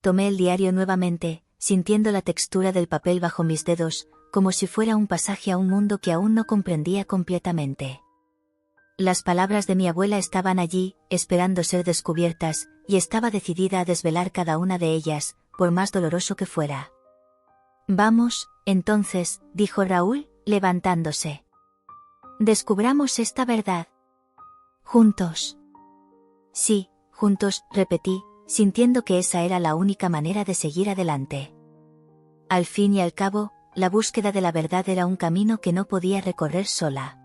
Speaker 1: Tomé el diario nuevamente, sintiendo la textura del papel bajo mis dedos, como si fuera un pasaje a un mundo que aún no comprendía completamente. Las palabras de mi abuela estaban allí, esperando ser descubiertas, y estaba decidida a desvelar cada una de ellas, por más doloroso que fuera. Vamos, entonces, dijo Raúl, levantándose. Descubramos esta verdad. Juntos. Sí, juntos, repetí, sintiendo que esa era la única manera de seguir adelante. Al fin y al cabo, la búsqueda de la verdad era un camino que no podía recorrer sola.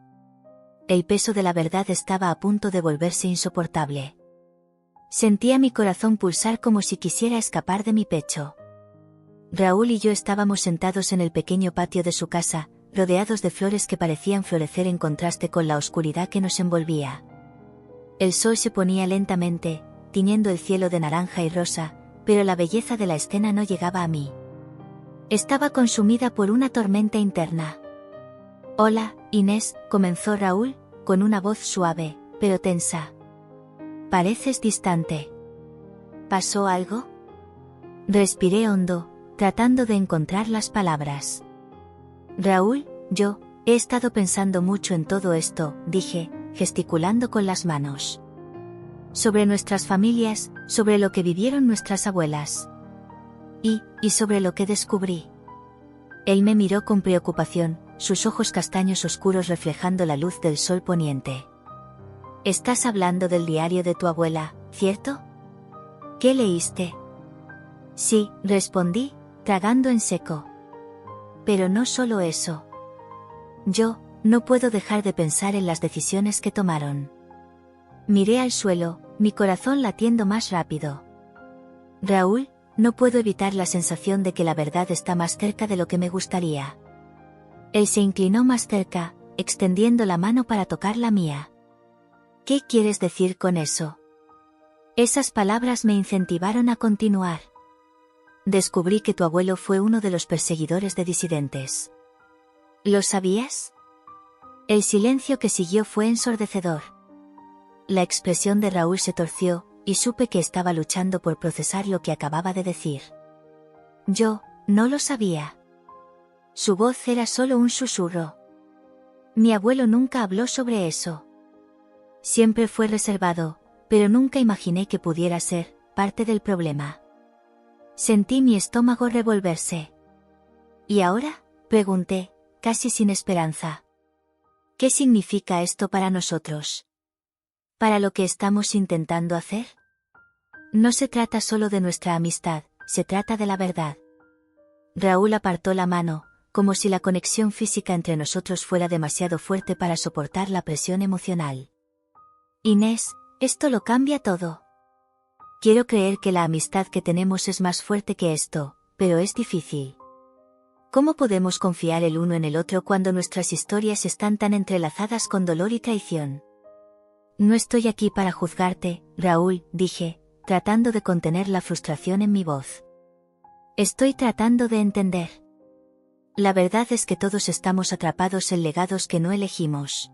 Speaker 1: El peso de la verdad estaba a punto de volverse insoportable. Sentía mi corazón pulsar como si quisiera escapar de mi pecho. Raúl y yo estábamos sentados en el pequeño patio de su casa, rodeados de flores que parecían florecer en contraste con la oscuridad que nos envolvía. El sol se ponía lentamente, tiñendo el cielo de naranja y rosa, pero la belleza de la escena no llegaba a mí. Estaba consumida por una tormenta interna. Hola, Inés, comenzó Raúl, con una voz suave, pero tensa. Pareces distante. ¿Pasó algo? Respiré hondo, tratando de encontrar las palabras. Raúl, he estado pensando mucho en todo esto, dije, gesticulando con las manos. Sobre nuestras familias, sobre lo que vivieron nuestras abuelas. Y sobre lo que descubrí. Él me miró con preocupación, sus ojos castaños oscuros reflejando la luz del sol poniente. Estás hablando del diario de tu abuela, ¿cierto? ¿Qué leíste? Sí, respondí, tragando en seco. Pero no solo eso. Yo, no puedo dejar de pensar en las decisiones que tomaron. Miré al suelo, mi corazón latiendo más rápido. Raúl, no puedo evitar la sensación de que la verdad está más cerca de lo que me gustaría. Él se inclinó más cerca, extendiendo la mano para tocar la mía. ¿Qué quieres decir con eso? Esas palabras me incentivaron a continuar. Descubrí que tu abuelo fue uno de los perseguidores de disidentes. ¿Lo sabías? El silencio que siguió fue ensordecedor. La expresión de Raúl se torció, y supe que estaba luchando por procesar lo que acababa de decir. Yo, no lo sabía. Su voz era solo un susurro. Mi abuelo nunca habló sobre eso. Siempre fue reservado, pero nunca imaginé que pudiera ser parte del problema. Sentí mi estómago revolverse. ¿Y ahora?, pregunté, casi sin esperanza. ¿Qué significa esto para nosotros? ¿Para lo que estamos intentando hacer? No se trata solo de nuestra amistad, se trata de la verdad. Raúl apartó la mano, como si la conexión física entre nosotros fuera demasiado fuerte para soportar la presión emocional. Inés, esto lo cambia todo. Quiero creer que la amistad que tenemos es más fuerte que esto, pero es difícil. ¿Cómo podemos confiar el uno en el otro cuando nuestras historias están tan entrelazadas con dolor y traición? No estoy aquí para juzgarte, Raúl, dije, tratando de contener la frustración en mi voz. Estoy tratando de entender. La verdad es que todos estamos atrapados en legados que no elegimos.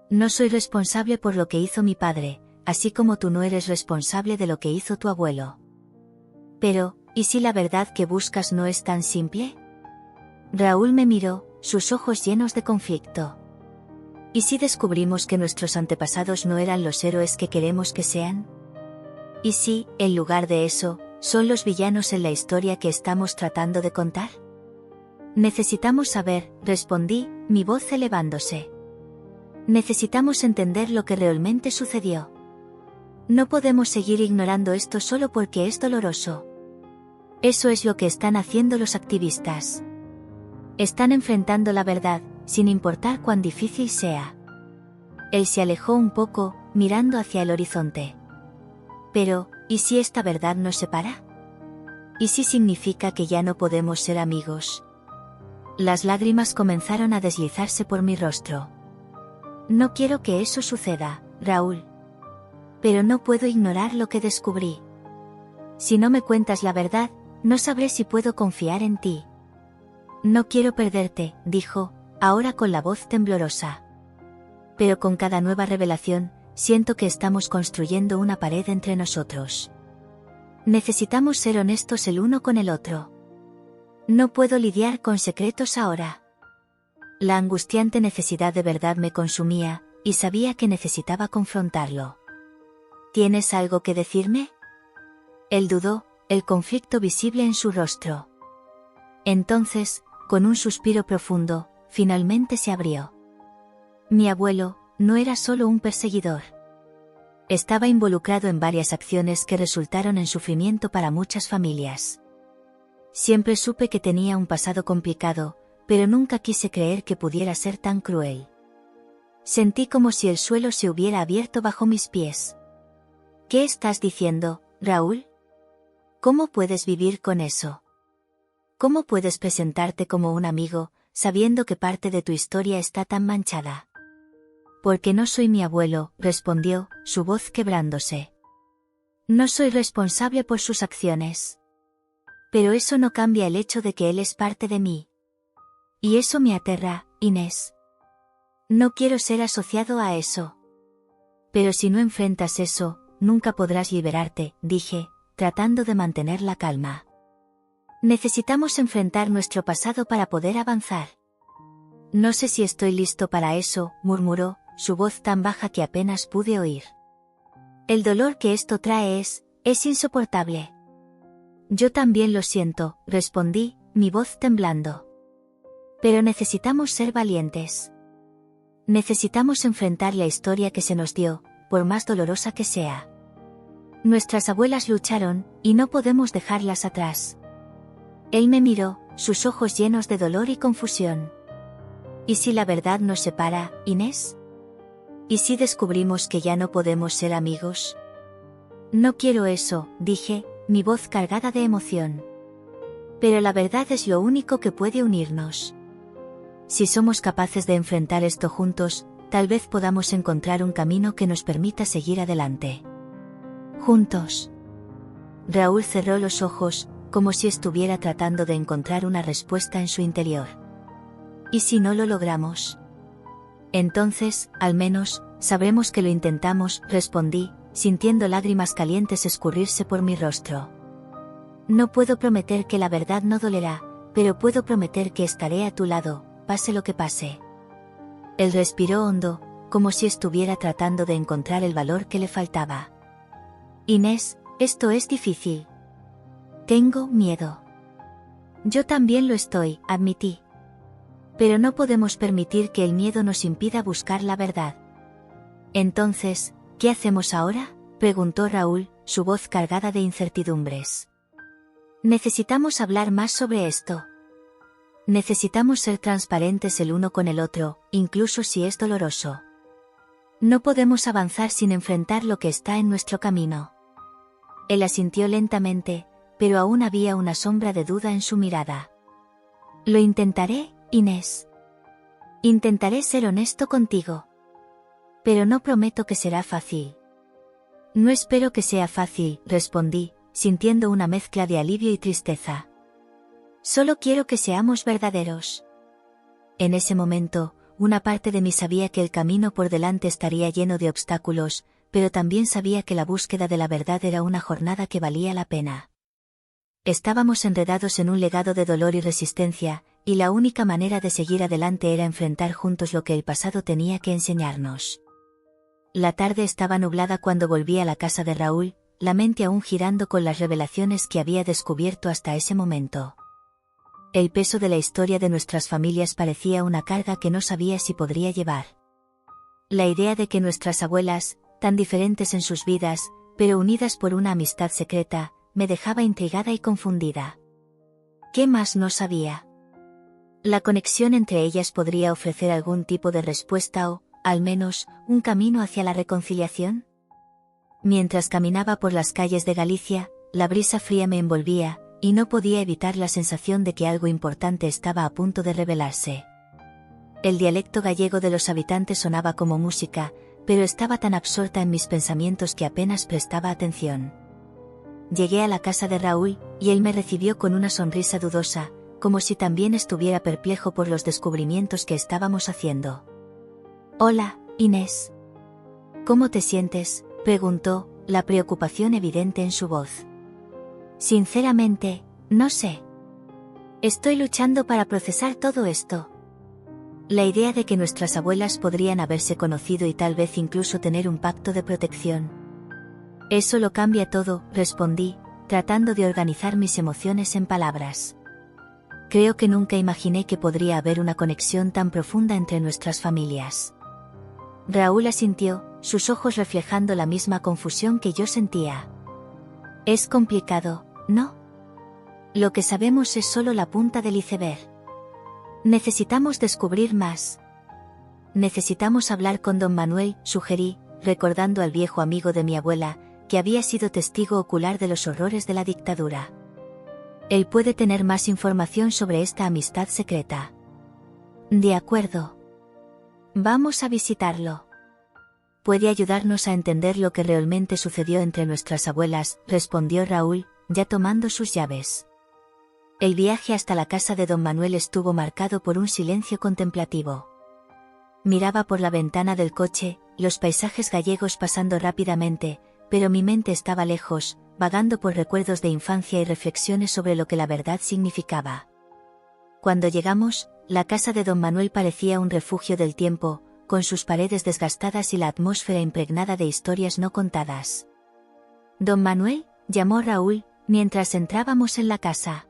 Speaker 1: No soy responsable por lo que hizo mi padre, así como tú no eres responsable de lo que hizo tu abuelo. Pero, ¿y si la verdad que buscas no es tan simple? Raúl me miró, sus ojos llenos de conflicto. ¿Y si descubrimos que nuestros antepasados no eran los héroes que queremos que sean? ¿Y si, en lugar de eso, son los villanos en la historia que estamos tratando de contar? Necesitamos saber, respondí, mi voz elevándose. Necesitamos entender lo que realmente sucedió. No podemos seguir ignorando esto solo porque es doloroso. Eso es lo que están haciendo los activistas. Están enfrentando la verdad, sin importar cuán difícil sea. Él se alejó un poco, mirando hacia el horizonte. Pero, ¿y si esta verdad nos separa? ¿Y si significa que ya no podemos ser amigos? Las lágrimas comenzaron a deslizarse por mi rostro. No quiero que eso suceda, Raúl. Pero no puedo ignorar lo que descubrí. Si no me cuentas la verdad, no sabré si puedo confiar en ti. No quiero perderte, dijo, ahora con la voz temblorosa. Pero con cada nueva revelación, siento que estamos construyendo una pared entre nosotros. Necesitamos ser honestos el uno con el otro. No puedo lidiar con secretos ahora. La angustiante necesidad de verdad me consumía, y sabía que necesitaba confrontarlo. ¿Tienes algo que decirme? Él dudó, el conflicto visible en su rostro. Entonces, con un suspiro profundo, finalmente se abrió. Mi abuelo no era solo un perseguidor. Estaba involucrado en varias acciones que resultaron en sufrimiento para muchas familias. Siempre supe que tenía un pasado complicado, pero nunca quise creer que pudiera ser tan cruel. Sentí como si el suelo se hubiera abierto bajo mis pies. ¿Qué estás diciendo, Raúl? ¿Cómo puedes vivir con eso? ¿Cómo puedes presentarte como un amigo, sabiendo que parte de tu historia está tan manchada? Porque no soy mi abuelo, respondió, su voz quebrándose. No soy responsable por sus acciones. Pero eso no cambia el hecho de que él es parte de mí. Y eso me aterra, Inés. No quiero ser asociado a eso. Pero si no enfrentas eso, nunca podrás liberarte, dije, tratando de mantener la calma. Necesitamos enfrentar nuestro pasado para poder avanzar. No sé si estoy listo para eso, murmuró, su voz tan baja que apenas pude oír. El dolor que esto trae es insoportable. Yo también lo siento, respondí, mi voz temblando. Pero necesitamos ser valientes. Necesitamos enfrentar la historia que se nos dio, por más dolorosa que sea. Nuestras abuelas lucharon, y no podemos dejarlas atrás. Él me miró, sus ojos llenos de dolor y confusión. ¿Y si la verdad nos separa, Inés? ¿Y si descubrimos que ya no podemos ser amigos? No quiero eso, dije, mi voz cargada de emoción. Pero la verdad es lo único que puede unirnos. Si somos capaces de enfrentar esto juntos, tal vez podamos encontrar un camino que nos permita seguir adelante. Juntos. Raúl cerró los ojos, como si estuviera tratando de encontrar una respuesta en su interior. ¿Y si no lo logramos? Entonces, al menos, sabremos que lo intentamos, respondí, sintiendo lágrimas calientes escurrirse por mi rostro. No puedo prometer que la verdad no dolerá, pero puedo prometer que estaré a tu lado, pase lo que pase. Él respiró hondo, como si estuviera tratando de encontrar el valor que le faltaba. Inés, esto es difícil. Tengo miedo. Yo también lo estoy, admití. Pero no podemos permitir que el miedo nos impida buscar la verdad. Entonces, ¿qué hacemos ahora?, preguntó Raúl, su voz cargada de incertidumbres. Necesitamos hablar más sobre esto. Necesitamos ser transparentes el uno con el otro, incluso si es doloroso. No podemos avanzar sin enfrentar lo que está en nuestro camino. Él asintió lentamente, pero aún había una sombra de duda en su mirada. Lo intentaré, Inés. Intentaré ser honesto contigo. Pero no prometo que será fácil. No espero que sea fácil, respondí, sintiendo una mezcla de alivio y tristeza. Solo quiero que seamos verdaderos. En ese momento, una parte de mí sabía que el camino por delante estaría lleno de obstáculos, pero también sabía que la búsqueda de la verdad era una jornada que valía la pena. Estábamos enredados en un legado de dolor y resistencia, y la única manera de seguir adelante era enfrentar juntos lo que el pasado tenía que enseñarnos. La tarde estaba nublada cuando volví a la casa de Raúl, la mente aún girando con las revelaciones que había descubierto hasta ese momento. El peso de la historia de nuestras familias parecía una carga que no sabía si podría llevar. La idea de que nuestras abuelas, tan diferentes en sus vidas, pero unidas por una amistad secreta, me dejaba intrigada y confundida. ¿Qué más no sabía? La conexión entre ellas podría ofrecer algún tipo de respuesta o, al menos, un camino hacia la reconciliación. Mientras caminaba por las calles de Galicia, la brisa fría me envolvía, y no podía evitar la sensación de que algo importante estaba a punto de revelarse. El dialecto gallego de los habitantes sonaba como música, pero estaba tan absorta en mis pensamientos que apenas prestaba atención. Llegué a la casa de Raúl, y él me recibió con una sonrisa dudosa, como si también estuviera perplejo por los descubrimientos que estábamos haciendo. «Hola, Inés. ¿Cómo te sientes?», preguntó, la preocupación evidente en su voz. «Sinceramente, no sé. Estoy luchando para procesar todo esto. La idea de que nuestras abuelas podrían haberse conocido y tal vez incluso tener un pacto de protección. Eso lo cambia todo», respondí, tratando de organizar mis emociones en palabras. «Creo que nunca imaginé que podría haber una conexión tan profunda entre nuestras familias». Raúl asintió, sus ojos reflejando la misma confusión que yo sentía. «Es complicado, ¿no? Lo que sabemos es solo la punta del iceberg. Necesitamos descubrir más. Necesitamos hablar con don Manuel», sugerí, recordando al viejo amigo de mi abuela, que había sido testigo ocular de los horrores de la dictadura. Él puede tener más información sobre esta amistad secreta. «De acuerdo. Vamos a visitarlo. Puede ayudarnos a entender lo que realmente sucedió entre nuestras abuelas», respondió Raúl, ya tomando sus llaves. El viaje hasta la casa de don Manuel estuvo marcado por un silencio contemplativo. Miraba por la ventana del coche, los paisajes gallegos pasando rápidamente, pero mi mente estaba lejos, vagando por recuerdos de infancia y reflexiones sobre lo que la verdad significaba. Cuando llegamos, la casa de don Manuel parecía un refugio del tiempo, con sus paredes desgastadas y la atmósfera impregnada de historias no contadas. «Don Manuel», llamó Raúl, mientras entrábamos en la casa.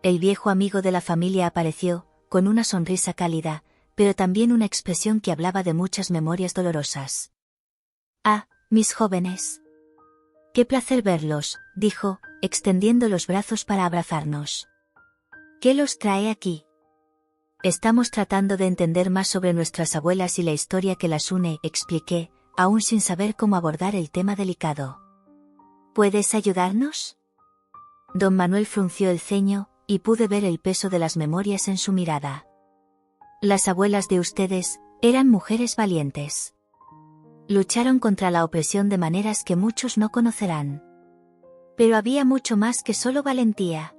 Speaker 1: El viejo amigo de la familia apareció, con una sonrisa cálida, pero también una expresión que hablaba de muchas memorias dolorosas. «Ah, mis jóvenes. Qué placer verlos», dijo, extendiendo los brazos para abrazarnos. «¿Qué los trae aquí?». «Estamos tratando de entender más sobre nuestras abuelas y la historia que las une», expliqué, aún sin saber cómo abordar el tema delicado. «¿Puedes ayudarnos?». Don Manuel frunció el ceño, y pude ver el peso de las memorias en su mirada. «Las abuelas de ustedes eran mujeres valientes. Lucharon contra la opresión de maneras que muchos no conocerán. Pero había mucho más que solo valentía.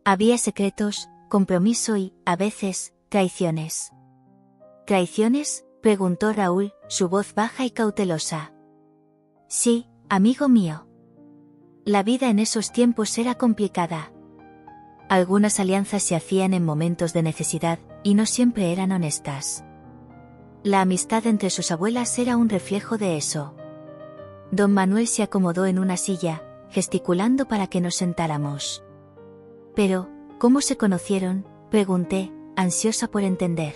Speaker 1: Había secretos, compromiso y, a veces, traiciones». «¿Traiciones?», preguntó Raúl, su voz baja y cautelosa. «Sí, amigo mío. La vida en esos tiempos era complicada. Algunas alianzas se hacían en momentos de necesidad, y no siempre eran honestas. La amistad entre sus abuelas era un reflejo de eso». Don Manuel se acomodó en una silla, gesticulando para que nos sentáramos. «Pero, ¿cómo se conocieron?», pregunté, ansiosa por entender.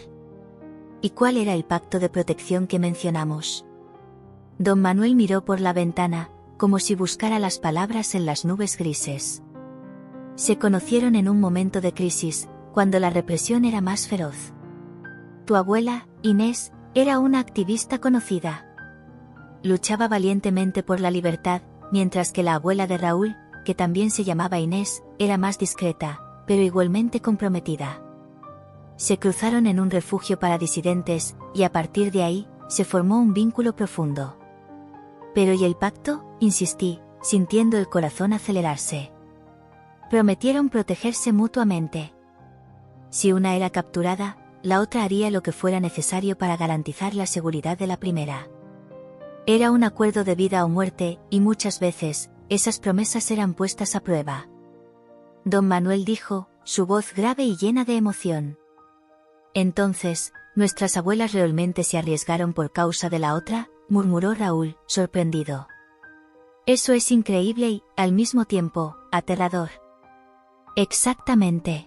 Speaker 1: «¿Y cuál era el pacto de protección que mencionamos?». Don Manuel miró por la ventana, como si buscara las palabras en las nubes grises. «Se conocieron en un momento de crisis, cuando la represión era más feroz. Tu abuela, Inés, era una activista conocida. Luchaba valientemente por la libertad, mientras que la abuela de Raúl, que también se llamaba Inés, era más discreta, pero igualmente comprometida. Se cruzaron en un refugio para disidentes, y a partir de ahí, se formó un vínculo profundo». «¿Pero y el pacto?», insistí, sintiendo el corazón acelerarse. «Prometieron protegerse mutuamente. Si una era capturada, la otra haría lo que fuera necesario para garantizar la seguridad de la primera. Era un acuerdo de vida o muerte, y muchas veces, esas promesas eran puestas a prueba». Don Manuel dijo, su voz grave y llena de emoción. «Entonces, ¿nuestras abuelas realmente se arriesgaron por causa de la otra?», murmuró Raúl, sorprendido. «Eso es increíble y, al mismo tiempo, aterrador». «Exactamente.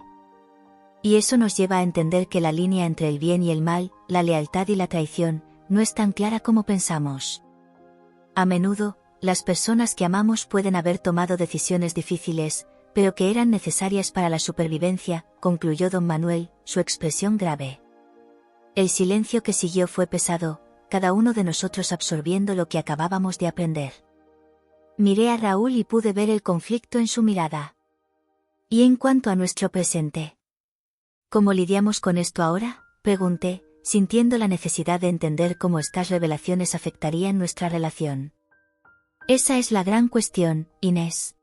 Speaker 1: Y eso nos lleva a entender que la línea entre el bien y el mal, la lealtad y la traición, no es tan clara como pensamos. A menudo, las personas que amamos pueden haber tomado decisiones difíciles, pero que eran necesarias para la supervivencia, concluyó don Manuel, su expresión grave. El silencio que siguió fue pesado, cada uno de nosotros absorbiendo lo que acabábamos de aprender. Miré a Raúl y pude ver el conflicto en su mirada. ¿Y en cuanto a nuestro presente? ¿Cómo lidiamos con esto ahora?, pregunté, sintiendo la necesidad de entender cómo estas revelaciones afectarían nuestra relación. Esa es la gran cuestión, Inés.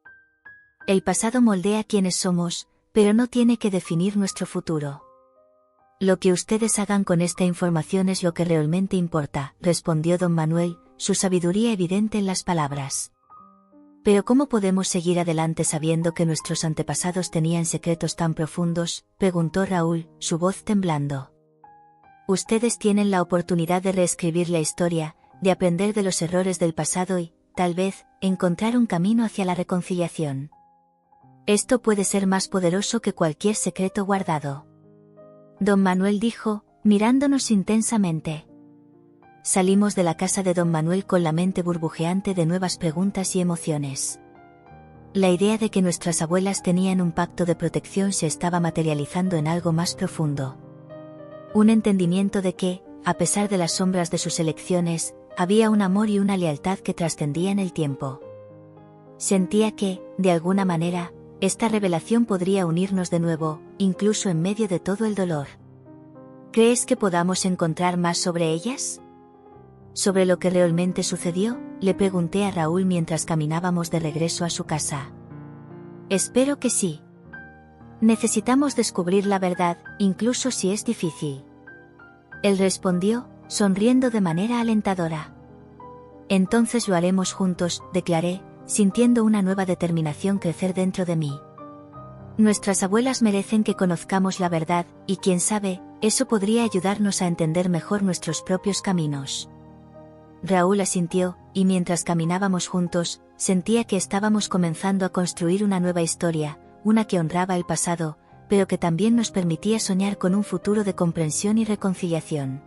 Speaker 1: El pasado moldea quiénes somos, pero no tiene que definir nuestro futuro. Lo que ustedes hagan con esta información es lo que realmente importa, respondió don Manuel, su sabiduría evidente en las palabras. Pero ¿cómo podemos seguir adelante sabiendo que nuestros antepasados tenían secretos tan profundos?, preguntó Raúl, su voz temblando. Ustedes tienen la oportunidad de reescribir la historia, de aprender de los errores del pasado y, tal vez, encontrar un camino hacia la reconciliación. Esto puede ser más poderoso que cualquier secreto guardado. Don Manuel dijo, mirándonos intensamente. Salimos de la casa de don Manuel con la mente burbujeante de nuevas preguntas y emociones. La idea de que nuestras abuelas tenían un pacto de protección se estaba materializando en algo más profundo. Un entendimiento de que, a pesar de las sombras de sus elecciones, había un amor y una lealtad que trascendían el tiempo. Sentía que, de alguna manera, esta revelación podría unirnos de nuevo, incluso en medio de todo el dolor. ¿Crees que podamos encontrar más sobre ellas? ¿Sobre lo que realmente sucedió?, le pregunté a Raúl mientras caminábamos de regreso a su casa. Espero que sí. Necesitamos descubrir la verdad, incluso si es difícil. Él respondió, sonriendo de manera alentadora. Entonces lo haremos juntos, declaré, sintiendo una nueva determinación crecer dentro de mí. Nuestras abuelas merecen que conozcamos la verdad, y quién sabe, eso podría ayudarnos a entender mejor nuestros propios caminos. Raúl asintió, y mientras caminábamos juntos, sentía que estábamos comenzando a construir una nueva historia, una que honraba el pasado, pero que también nos permitía soñar con un futuro de comprensión y reconciliación.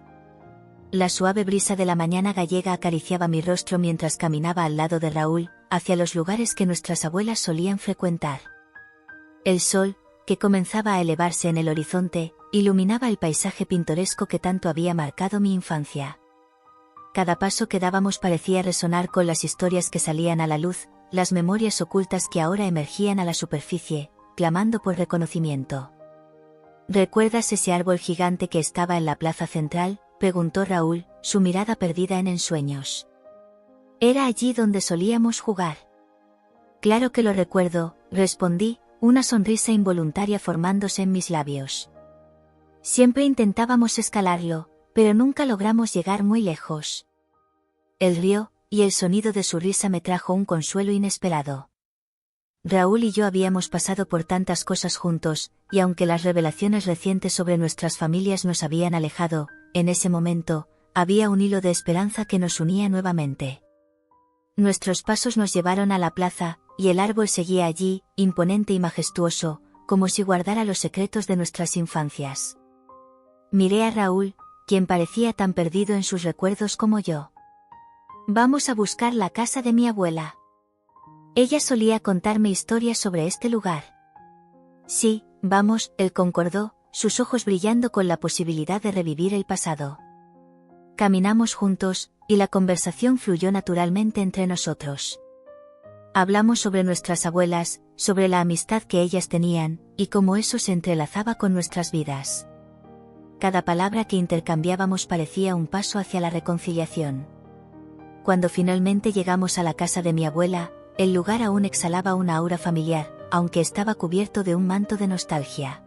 Speaker 1: La suave brisa de la mañana gallega acariciaba mi rostro mientras caminaba al lado de Raúl, hacia los lugares que nuestras abuelas solían frecuentar. El sol, que comenzaba a elevarse en el horizonte, iluminaba el paisaje pintoresco que tanto había marcado mi infancia. Cada paso que dábamos parecía resonar con las historias que salían a la luz, las memorias ocultas que ahora emergían a la superficie, clamando por reconocimiento. ¿Recuerdas ese árbol gigante que estaba en la plaza central?, preguntó Raúl, su mirada perdida en ensueños. Era allí donde solíamos jugar. Claro que lo recuerdo, respondí, una sonrisa involuntaria formándose en mis labios. Siempre intentábamos escalarlo, pero nunca logramos llegar muy lejos. Él rió, y el sonido de su risa me trajo un consuelo inesperado. Raúl y yo habíamos pasado por tantas cosas juntos, y aunque las revelaciones recientes sobre nuestras familias nos habían alejado, en ese momento, había un hilo de esperanza que nos unía nuevamente. Nuestros pasos nos llevaron a la plaza, y el árbol seguía allí, imponente y majestuoso, como si guardara los secretos de nuestras infancias. Miré a Raúl, quien parecía tan perdido en sus recuerdos como yo. Vamos a buscar la casa de mi abuela. Ella solía contarme historias sobre este lugar. Sí, vamos, él concordó, sus ojos brillando con la posibilidad de revivir el pasado. Caminamos juntos, y la conversación fluyó naturalmente entre nosotros. Hablamos sobre nuestras abuelas, sobre la amistad que ellas tenían, y cómo eso se entrelazaba con nuestras vidas. Cada palabra que intercambiábamos parecía un paso hacia la reconciliación. Cuando finalmente llegamos a la casa de mi abuela, el lugar aún exhalaba una aura familiar, aunque estaba cubierto de un manto de nostalgia.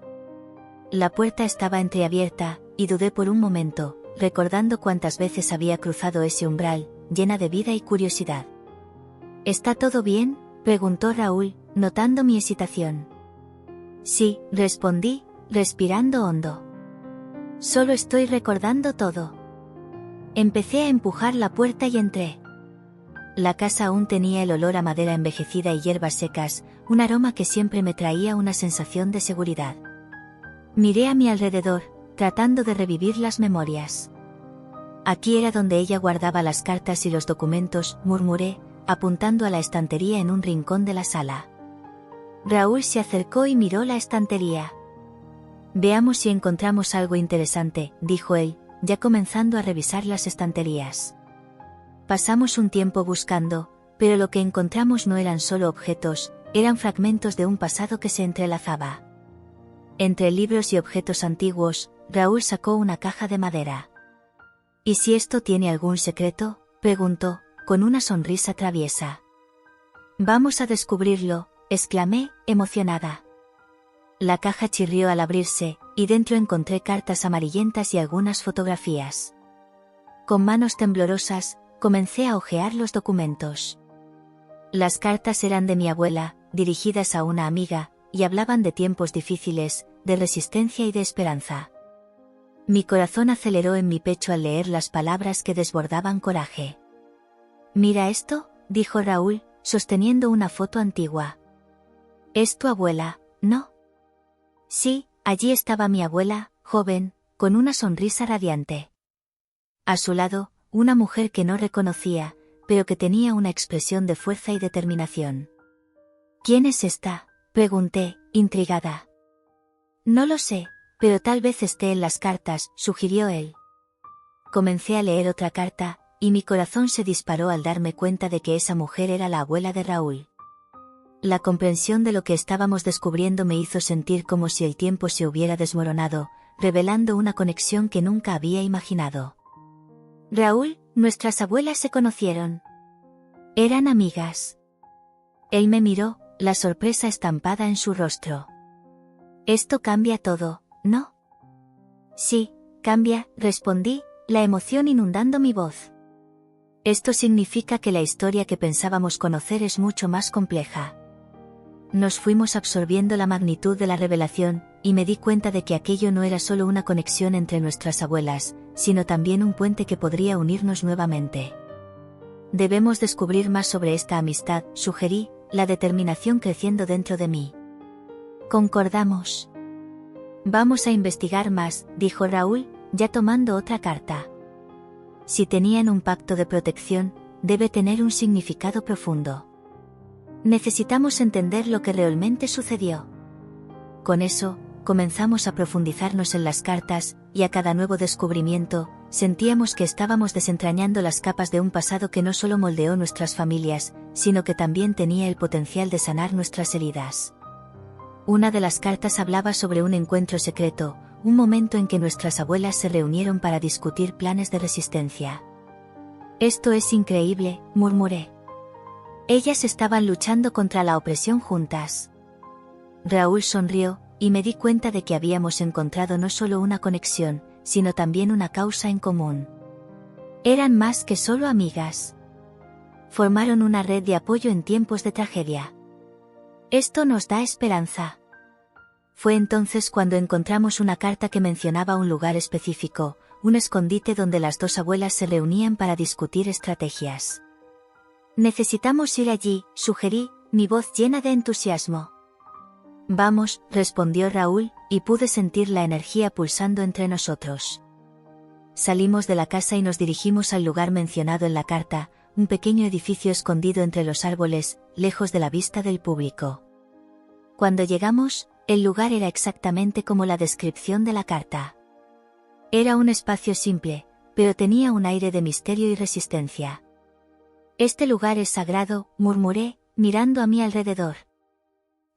Speaker 1: La puerta estaba entreabierta, y dudé por un momento, recordando cuántas veces había cruzado ese umbral, llena de vida y curiosidad. ¿Está todo bien?, preguntó Raúl, notando mi hesitación. Sí, respondí, respirando hondo. Solo estoy recordando todo. Empecé a empujar la puerta y entré. La casa aún tenía el olor a madera envejecida y hierbas secas, un aroma que siempre me traía una sensación de seguridad. Miré a mi alrededor, tratando de revivir las memorias. Aquí era donde ella guardaba las cartas y los documentos, murmuré, apuntando a la estantería en un rincón de la sala. Raúl se acercó y miró la estantería. Veamos si encontramos algo interesante, dijo él, ya comenzando a revisar las estanterías. Pasamos un tiempo buscando, pero lo que encontramos no eran solo objetos, eran fragmentos de un pasado que se entrelazaba. Entre libros y objetos antiguos, Raúl sacó una caja de madera. ¿Y si esto tiene algún secreto?, preguntó, con una sonrisa traviesa. Vamos a descubrirlo, exclamé, emocionada. La caja chirrió al abrirse, y dentro encontré cartas amarillentas y algunas fotografías. Con manos temblorosas, comencé a hojear los documentos. Las cartas eran de mi abuela, dirigidas a una amiga, y hablaban de tiempos difíciles, de resistencia y de esperanza. Mi corazón aceleró en mi pecho al leer las palabras que desbordaban coraje. «Mira esto», dijo Raúl, sosteniendo una foto antigua. «Es tu abuela, ¿no?» Sí, allí estaba mi abuela, joven, con una sonrisa radiante. A su lado, una mujer que no reconocía, pero que tenía una expresión de fuerza y determinación. «¿Quién es esta?», pregunté, intrigada. «No lo sé, pero tal vez esté en las cartas», sugirió él. Comencé a leer otra carta, y mi corazón se disparó al darme cuenta de que esa mujer era la abuela de Raúl. La comprensión de lo que estábamos descubriendo me hizo sentir como si el tiempo se hubiera desmoronado, revelando una conexión que nunca había imaginado. «Raúl, nuestras abuelas se conocieron. Eran amigas». Él me miró, la sorpresa estampada en su rostro. «Esto cambia todo, ¿no?» «Sí, cambia», respondí, la emoción inundando mi voz. «Esto significa que la historia que pensábamos conocer es mucho más compleja». Nos fuimos absorbiendo la magnitud de la revelación, y me di cuenta de que aquello no era solo una conexión entre nuestras abuelas, sino también un puente que podría unirnos nuevamente. «Debemos descubrir más sobre esta amistad», sugerí, la determinación creciendo dentro de mí. «Concordamos». «Vamos a investigar más», dijo Raúl, ya tomando otra carta. «Si tenían un pacto de protección, debe tener un significado profundo. Necesitamos entender lo que realmente sucedió». Con eso, comenzamos a profundizarnos en las cartas, y a cada nuevo descubrimiento, sentíamos que estábamos desentrañando las capas de un pasado que no solo moldeó nuestras familias, sino que también tenía el potencial de sanar nuestras heridas. Una de las cartas hablaba sobre un encuentro secreto, un momento en que nuestras abuelas se reunieron para discutir planes de resistencia. «Esto es increíble», murmuré. «Ellas estaban luchando contra la opresión juntas». Raúl sonrió, y me di cuenta de que habíamos encontrado no solo una conexión, sino también una causa en común. Eran más que solo amigas. Formaron una red de apoyo en tiempos de tragedia. «Esto nos da esperanza». Fue entonces cuando encontramos una carta que mencionaba un lugar específico, un escondite donde las dos abuelas se reunían para discutir estrategias. «Necesitamos ir allí», sugerí, mi voz llena de entusiasmo. «Vamos», respondió Raúl, y pude sentir la energía pulsando entre nosotros. Salimos de la casa y nos dirigimos al lugar mencionado en la carta, un pequeño edificio escondido entre los árboles, lejos de la vista del público. Cuando llegamos, el lugar era exactamente como la descripción de la carta. Era un espacio simple, pero tenía un aire de misterio y resistencia. «Este lugar es sagrado», murmuré, mirando a mi alrededor.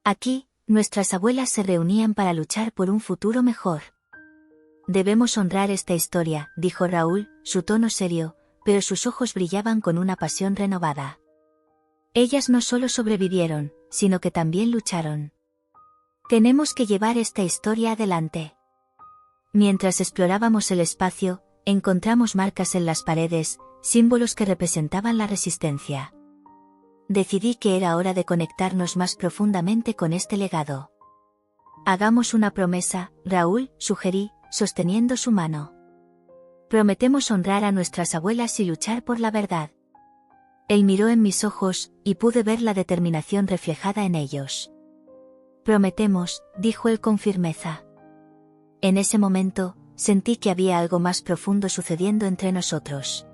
Speaker 1: «Aquí, nuestras abuelas se reunían para luchar por un futuro mejor». «Debemos honrar esta historia», dijo Raúl, su tono serio, pero sus ojos brillaban con una pasión renovada. «Ellas no solo sobrevivieron, sino que también lucharon. Tenemos que llevar esta historia adelante». Mientras explorábamos el espacio, encontramos marcas en las paredes, símbolos que representaban la resistencia. Decidí que era hora de conectarnos más profundamente con este legado. «Hagamos una promesa», Raúl, sugerí, sosteniendo su mano. «Prometemos honrar a nuestras abuelas y luchar por la verdad». Él miró en mis ojos, y pude ver la determinación reflejada en ellos. «Prometemos», dijo él con firmeza. En ese momento, sentí que había algo más profundo sucediendo entre nosotros.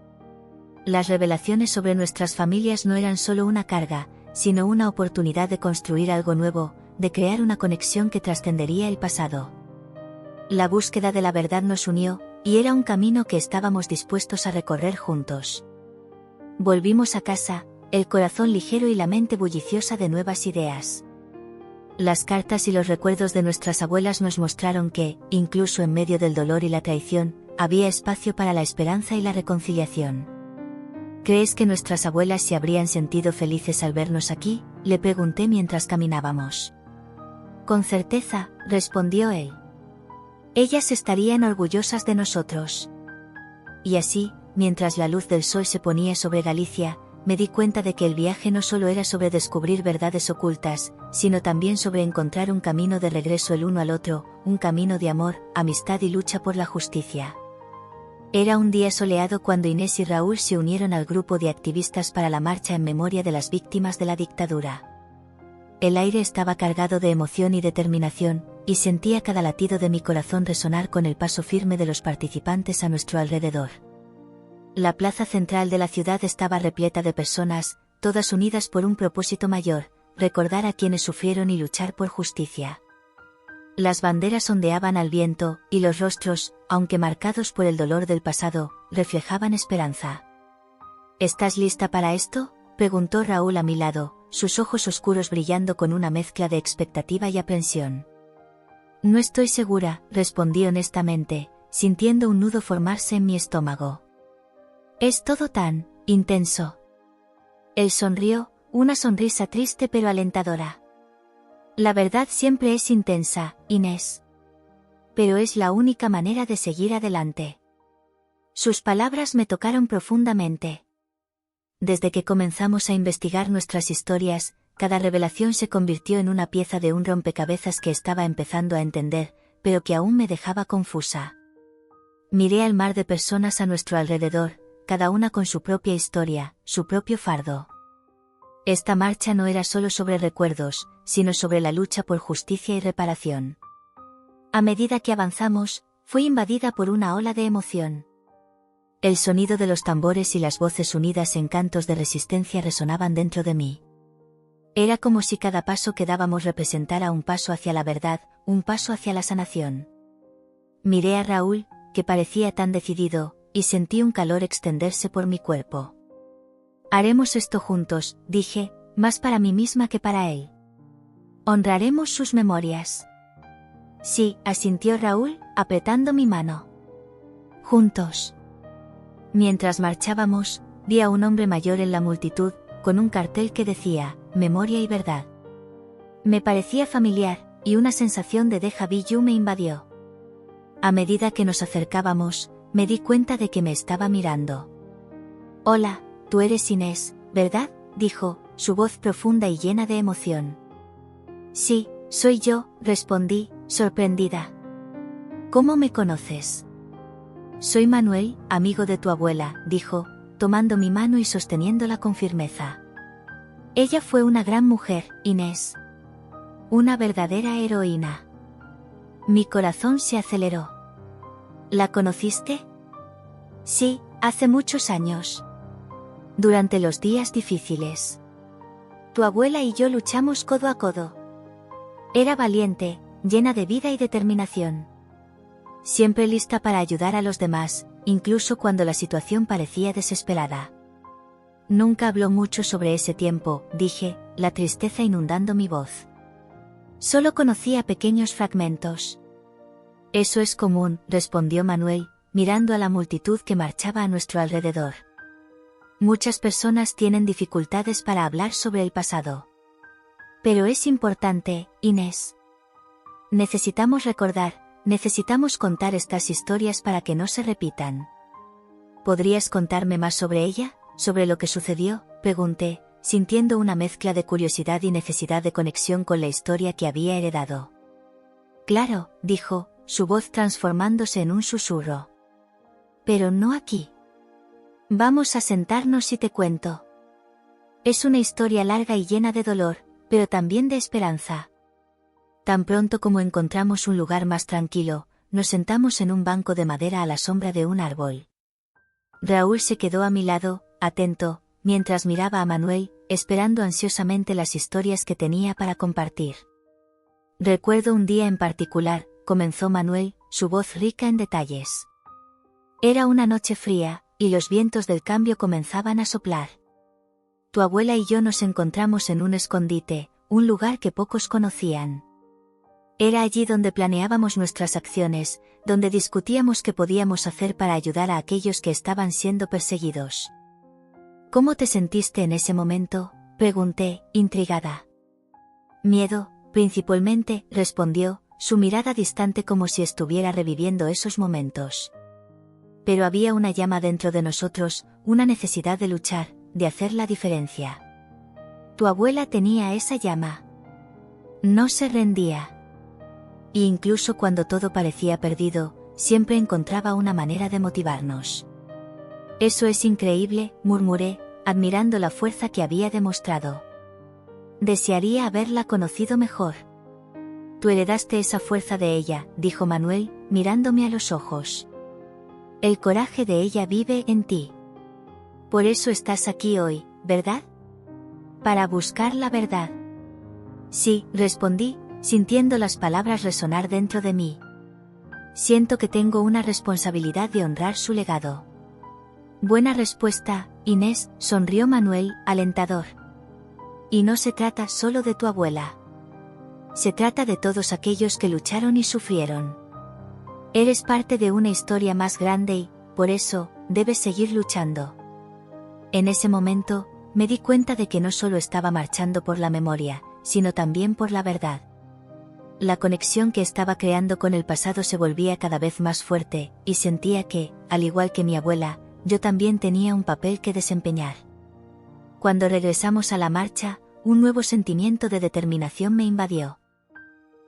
Speaker 1: Las revelaciones sobre nuestras familias no eran solo una carga, sino una oportunidad de construir algo nuevo, de crear una conexión que trascendería el pasado. La búsqueda de la verdad nos unió, y era un camino que estábamos dispuestos a recorrer juntos. Volvimos a casa, el corazón ligero y la mente bulliciosa de nuevas ideas. Las cartas y los recuerdos de nuestras abuelas nos mostraron que, incluso en medio del dolor y la traición, había espacio para la esperanza y la reconciliación. ¿Crees que nuestras abuelas se habrían sentido felices al vernos aquí?, le pregunté mientras caminábamos. Con certeza, respondió él. Ellas estarían orgullosas de nosotros. Y así, mientras la luz del sol se ponía sobre Galicia, me di cuenta de que el viaje no solo era sobre descubrir verdades ocultas, sino también sobre encontrar un camino de regreso el uno al otro, un camino de amor, amistad y lucha por la justicia. Era un día soleado cuando Inés y Raúl se unieron al grupo de activistas para la marcha en memoria de las víctimas de la dictadura. El aire estaba cargado de emoción y determinación, y sentía cada latido de mi corazón resonar con el paso firme de los participantes a nuestro alrededor. La plaza central de la ciudad estaba repleta de personas, todas unidas por un propósito mayor, recordar a quienes sufrieron y luchar por justicia. Las banderas ondeaban al viento, y los rostros, aunque marcados por el dolor del pasado, reflejaban esperanza. ¿Estás lista para esto?, preguntó Raúl a mi lado, sus ojos oscuros brillando con una mezcla de expectativa y aprensión. No estoy segura, respondí honestamente, sintiendo un nudo formarse en mi estómago. Es todo tan intenso. Él sonrió, una sonrisa triste pero alentadora. La verdad siempre es intensa, Inés. Pero es la única manera de seguir adelante. Sus palabras me tocaron profundamente. Desde que comenzamos a investigar nuestras historias, cada revelación se convirtió en una pieza de un rompecabezas que estaba empezando a entender, pero que aún me dejaba confusa. Miré al mar de personas a nuestro alrededor, cada una con su propia historia, su propio fardo. Esta marcha no era solo sobre recuerdos, sino sobre la lucha por justicia y reparación. A medida que avanzamos, fui invadida por una ola de emoción. El sonido de los tambores y las voces unidas en cantos de resistencia resonaban dentro de mí. Era como si cada paso que dábamos representara un paso hacia la verdad, un paso hacia la sanación. Miré a Raúl, que parecía tan decidido, y sentí un calor extenderse por mi cuerpo. Haremos esto juntos, dije, más para mí misma que para él. Honraremos sus memorias. Sí, asintió Raúl, apretando mi mano. Juntos. Mientras marchábamos, vi a un hombre mayor en la multitud, con un cartel que decía, Memoria y Verdad. Me parecía familiar, y una sensación de déjà vu me invadió. A medida que nos acercábamos, me di cuenta de que me estaba mirando. Hola, tú eres Inés, ¿verdad?, dijo, su voz profunda y llena de emoción. Sí, soy yo, respondí, sorprendida. ¿Cómo me conoces? Soy Manuel, amigo de tu abuela, dijo, tomando mi mano y sosteniéndola con firmeza. Ella fue una gran mujer, Inés. Una verdadera heroína. Mi corazón se aceleró. ¿La conociste? Sí, hace muchos años. Durante los días difíciles. Tu abuela y yo luchamos codo a codo. Era valiente, llena de vida y determinación. Siempre lista para ayudar a los demás, incluso cuando la situación parecía desesperada. Nunca habló mucho sobre ese tiempo, dije, la tristeza inundando mi voz. Solo conocía pequeños fragmentos. Eso es común, respondió Manuel, mirando a la multitud que marchaba a nuestro alrededor. Muchas personas tienen dificultades para hablar sobre el pasado. Pero es importante, Inés. Necesitamos recordar. Necesitamos contar estas historias para que no se repitan. ¿Podrías contarme más sobre ella? ¿Sobre lo que sucedió?, pregunté, sintiendo una mezcla de curiosidad y necesidad de conexión con la historia que había heredado. Claro, dijo, su voz transformándose en un susurro. Pero no aquí. Vamos a sentarnos y te cuento. Es una historia larga y llena de dolor, pero también de esperanza. Tan pronto como encontramos un lugar más tranquilo, nos sentamos en un banco de madera a la sombra de un árbol. Raúl se quedó a mi lado, atento, mientras miraba a Manuel, esperando ansiosamente las historias que tenía para compartir. Recuerdo un día en particular, comenzó Manuel, su voz rica en detalles. Era una noche fría, y los vientos del cambio comenzaban a soplar. Tu abuela y yo nos encontramos en un escondite, un lugar que pocos conocían. Era allí donde planeábamos nuestras acciones, donde discutíamos qué podíamos hacer para ayudar a aquellos que estaban siendo perseguidos. ¿Cómo te sentiste en ese momento?, pregunté, intrigada. Miedo, principalmente, respondió, su mirada distante como si estuviera reviviendo esos momentos. Pero había una llama dentro de nosotros, una necesidad de luchar, de hacer la diferencia. Tu abuela tenía esa llama. No se rendía. Y incluso cuando todo parecía perdido, siempre encontraba una manera de motivarnos. Eso es increíble, murmuré, admirando la fuerza que había demostrado. Desearía haberla conocido mejor. Tú heredaste esa fuerza de ella, dijo Manuel, mirándome a los ojos. El coraje de ella vive en ti. Por eso estás aquí hoy, ¿verdad? Para buscar la verdad. Sí, respondí, sintiendo las palabras resonar dentro de mí. Siento que tengo una responsabilidad de honrar su legado. Buena respuesta, Inés, sonrió Manuel, alentador. Y no se trata solo de tu abuela. Se trata de todos aquellos que lucharon y sufrieron. Eres parte de una historia más grande y, por eso, debes seguir luchando. En ese momento, me di cuenta de que no solo estaba marchando por la memoria, sino también por la verdad. La conexión que estaba creando con el pasado se volvía cada vez más fuerte, y sentía que, al igual que mi abuela, yo también tenía un papel que desempeñar. Cuando regresamos a la marcha, un nuevo sentimiento de determinación me invadió.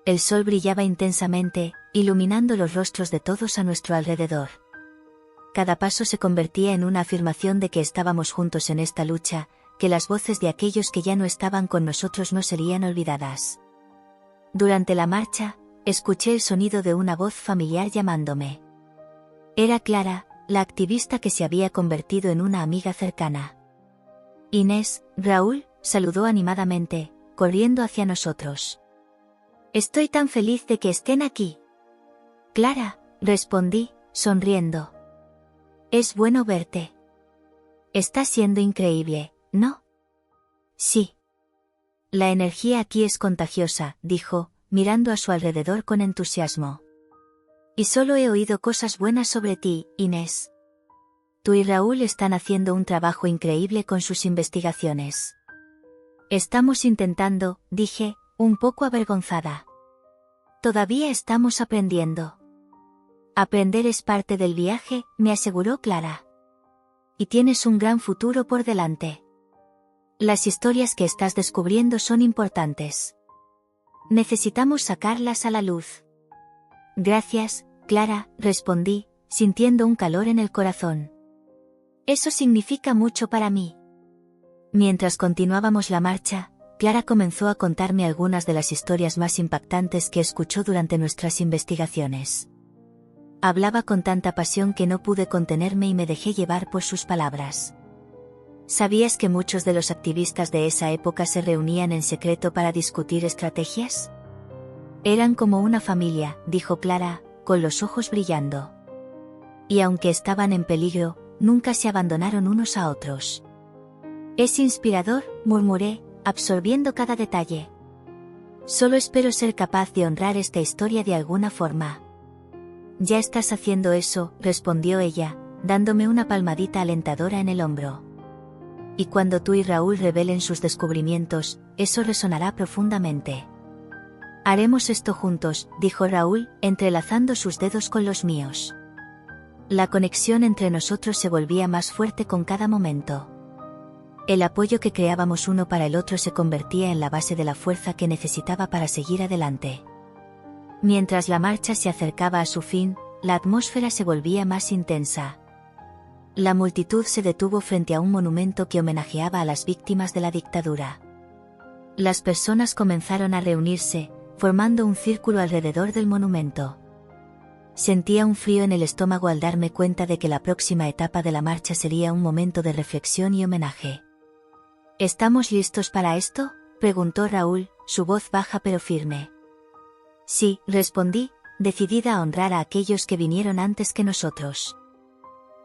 Speaker 1: El sol brillaba intensamente, iluminando los rostros de todos a nuestro alrededor. Cada paso se convertía en una afirmación de que estábamos juntos en esta lucha, que las voces de aquellos que ya no estaban con nosotros no serían olvidadas. Durante la marcha, escuché el sonido de una voz familiar llamándome. Era Clara, la activista que se había convertido en una amiga cercana. Inés, Raúl, saludó animadamente, corriendo hacia nosotros. Estoy tan feliz de que estén aquí. Clara, respondí, sonriendo. Es bueno verte. Está siendo increíble, ¿no? Sí. La energía aquí es contagiosa, dijo, mirando a su alrededor con entusiasmo. Y solo he oído cosas buenas sobre ti, Inés. Tú y Raúl están haciendo un trabajo increíble con sus investigaciones. Estamos intentando, dije, un poco avergonzada. Todavía estamos aprendiendo. Aprender es parte del viaje, me aseguró Clara. Y tienes un gran futuro por delante. Las historias que estás descubriendo son importantes. Necesitamos sacarlas a la luz. Gracias, Clara, respondí, sintiendo un calor en el corazón. Eso significa mucho para mí. Mientras continuábamos la marcha, Clara comenzó a contarme algunas de las historias más impactantes que escuchó durante nuestras investigaciones. Hablaba con tanta pasión que no pude contenerme y me dejé llevar por sus palabras. ¿Sabías que muchos de los activistas de esa época se reunían en secreto para discutir estrategias? Eran como una familia, dijo Clara, con los ojos brillando. Y aunque estaban en peligro, nunca se abandonaron unos a otros. Es inspirador, murmuré, absorbiendo cada detalle. Solo espero ser capaz de honrar esta historia de alguna forma. Ya estás haciendo eso, respondió ella, dándome una palmadita alentadora en el hombro. Y cuando tú y Raúl revelen sus descubrimientos, eso resonará profundamente. Haremos esto juntos, dijo Raúl, entrelazando sus dedos con los míos. La conexión entre nosotros se volvía más fuerte con cada momento. El apoyo que creábamos uno para el otro se convertía en la base de la fuerza que necesitaba para seguir adelante. Mientras la marcha se acercaba a su fin, la atmósfera se volvía más intensa. La multitud se detuvo frente a un monumento que homenajeaba a las víctimas de la dictadura. Las personas comenzaron a reunirse, formando un círculo alrededor del monumento. Sentía un frío en el estómago al darme cuenta de que la próxima etapa de la marcha sería un momento de reflexión y homenaje. ¿Estamos listos para esto?, preguntó Raúl, su voz baja pero firme. Sí, respondí, decidida a honrar a aquellos que vinieron antes que nosotros.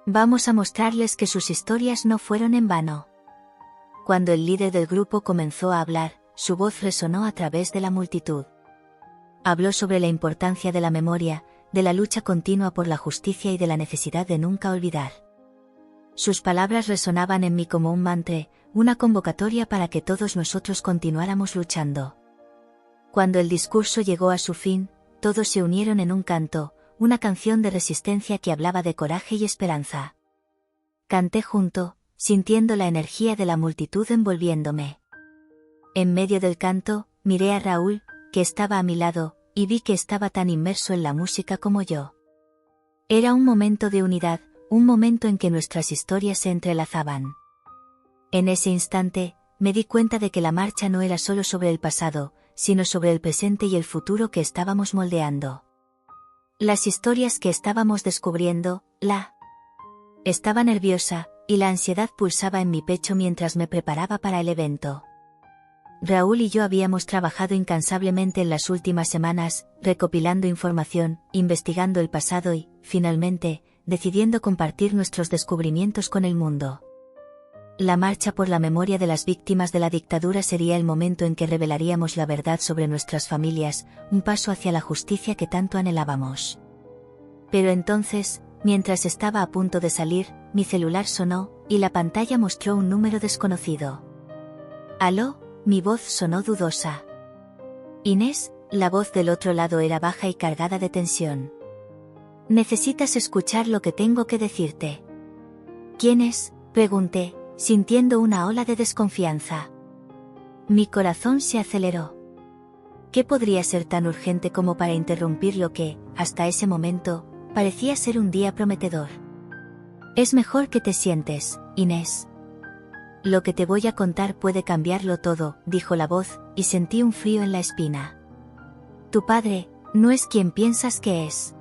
Speaker 1: Vamos a mostrarles que sus historias no fueron en vano. Cuando el líder del grupo comenzó a hablar, su voz resonó a través de la multitud. Habló sobre la importancia de la memoria, de la lucha continua por la justicia y de la necesidad de nunca olvidar. Sus palabras resonaban en mí como un mantra, una convocatoria para que todos nosotros continuáramos luchando. Cuando el discurso llegó a su fin, todos se unieron en un canto, una canción de resistencia que hablaba de coraje y esperanza. Canté junto, sintiendo la energía de la multitud envolviéndome. En medio del canto, miré a Raúl, que estaba a mi lado, y vi que estaba tan inmerso en la música como yo. Era un momento de unidad, un momento en que nuestras historias se entrelazaban. En ese instante, me di cuenta de que la marcha no era solo sobre el pasado, sino sobre el presente y el futuro que estábamos moldeando. Las historias que estábamos descubriendo, Estaba nerviosa, y la ansiedad pulsaba en mi pecho mientras me preparaba para el evento. Raúl y yo habíamos trabajado incansablemente en las últimas semanas, recopilando información, investigando el pasado y, finalmente, decidiendo compartir nuestros descubrimientos con el mundo. La marcha por la memoria de las víctimas de la dictadura sería el momento en que revelaríamos la verdad sobre nuestras familias, un paso hacia la justicia que tanto anhelábamos. Pero entonces, mientras estaba a punto de salir, mi celular sonó, y la pantalla mostró un número desconocido. «¿Aló?», mi voz sonó dudosa. «Inés», la voz del otro lado era baja y cargada de tensión. «Necesitas escuchar lo que tengo que decirte». «¿Quién es?», pregunté, sintiendo una ola de desconfianza. Mi corazón se aceleró. ¿Qué podría ser tan urgente como para interrumpir lo que, hasta ese momento, parecía ser un día prometedor? «Es mejor que te sientes, Inés. Lo que te voy a contar puede cambiarlo todo», dijo la voz, y sentí un frío en la espina. «Tu padre, no es quien piensas que es».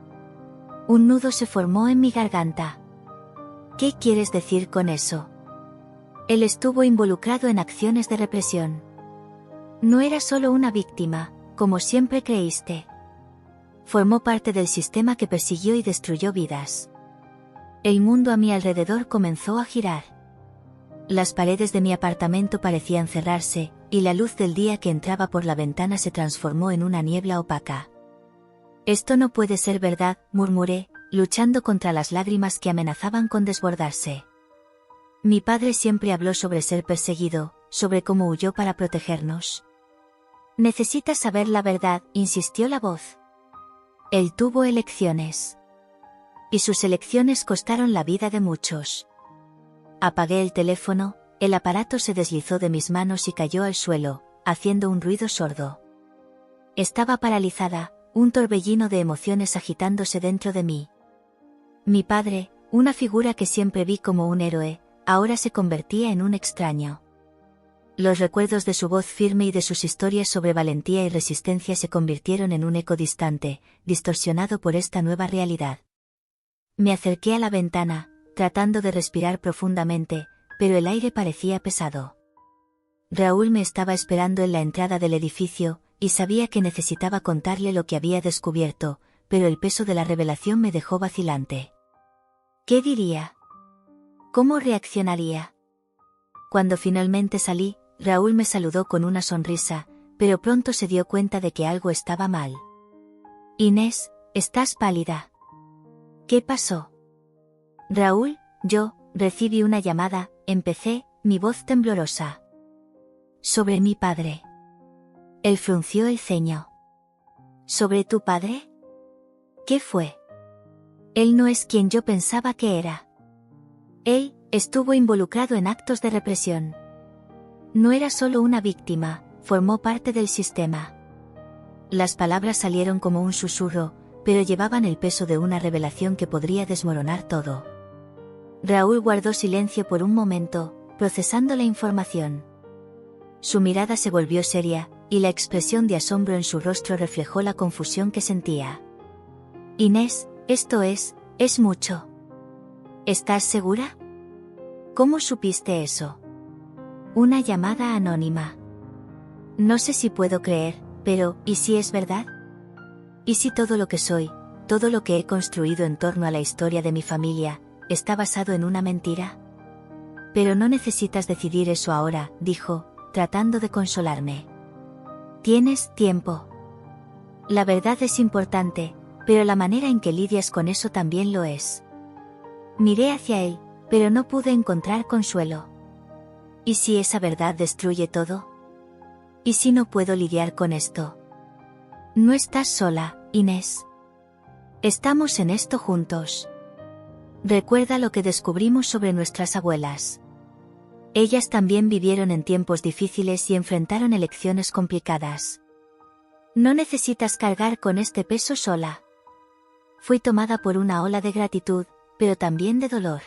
Speaker 1: Un nudo se formó en mi garganta. «¿Qué quieres decir con eso?». «Él estuvo involucrado en acciones de represión. No era solo una víctima, como siempre creíste. Formó parte del sistema que persiguió y destruyó vidas». El mundo a mi alrededor comenzó a girar. Las paredes de mi apartamento parecían cerrarse, y la luz del día que entraba por la ventana se transformó en una niebla opaca. «Esto no puede ser verdad», murmuré, luchando contra las lágrimas que amenazaban con desbordarse. «Mi padre siempre habló sobre ser perseguido, sobre cómo huyó para protegernos». «Necesitas saber la verdad», insistió la voz. «Él tuvo elecciones. Y sus elecciones costaron la vida de muchos». Apagué el teléfono, el aparato se deslizó de mis manos y cayó al suelo, haciendo un ruido sordo. Estaba paralizada, un torbellino de emociones agitándose dentro de mí. Mi padre, una figura que siempre vi como un héroe, ahora se convertía en un extraño. Los recuerdos de su voz firme y de sus historias sobre valentía y resistencia se convirtieron en un eco distante, distorsionado por esta nueva realidad. Me acerqué a la ventana, tratando de respirar profundamente, pero el aire parecía pesado. Raúl me estaba esperando en la entrada del edificio, y sabía que necesitaba contarle lo que había descubierto, pero el peso de la revelación me dejó vacilante. ¿Qué diría? ¿Cómo reaccionaría? Cuando finalmente salí, Raúl me saludó con una sonrisa, pero pronto se dio cuenta de que algo estaba mal. «Inés, estás pálida». «¿Qué pasó?». «Raúl, recibí una llamada», empecé, mi voz temblorosa. «Sobre mi padre». Él frunció el ceño. «¿Sobre tu padre? ¿Qué fue?». «Él no es quien yo pensaba que era. Él estuvo involucrado en actos de represión. No era solo una víctima, formó parte del sistema». Las palabras salieron como un susurro, pero llevaban el peso de una revelación que podría desmoronar todo. Raúl guardó silencio por un momento, procesando la información. Su mirada se volvió seria, y la expresión de asombro en su rostro reflejó la confusión que sentía. «Inés, Es mucho. ¿Estás segura? ¿Cómo supiste eso? Una llamada anónima. No sé si puedo creer, pero, ¿y si es verdad? ¿Y si todo lo que soy, todo lo que he construido en torno a la historia de mi familia, está basado en una mentira? Pero no necesitas decidir eso ahora, dijo, tratando de consolarme. Tienes tiempo. La verdad es importante, pero la manera en que lidias con eso también lo es. Miré hacia él, pero no pude encontrar consuelo. ¿Y si esa verdad destruye todo? ¿Y si no puedo lidiar con esto? No estás sola, Inés. Estamos en esto juntos. Recuerda lo que descubrimos sobre nuestras abuelas. Ellas también vivieron en tiempos difíciles y enfrentaron elecciones complicadas. No necesitas cargar con este peso sola. Fui tomada por una ola de gratitud, pero también de dolor.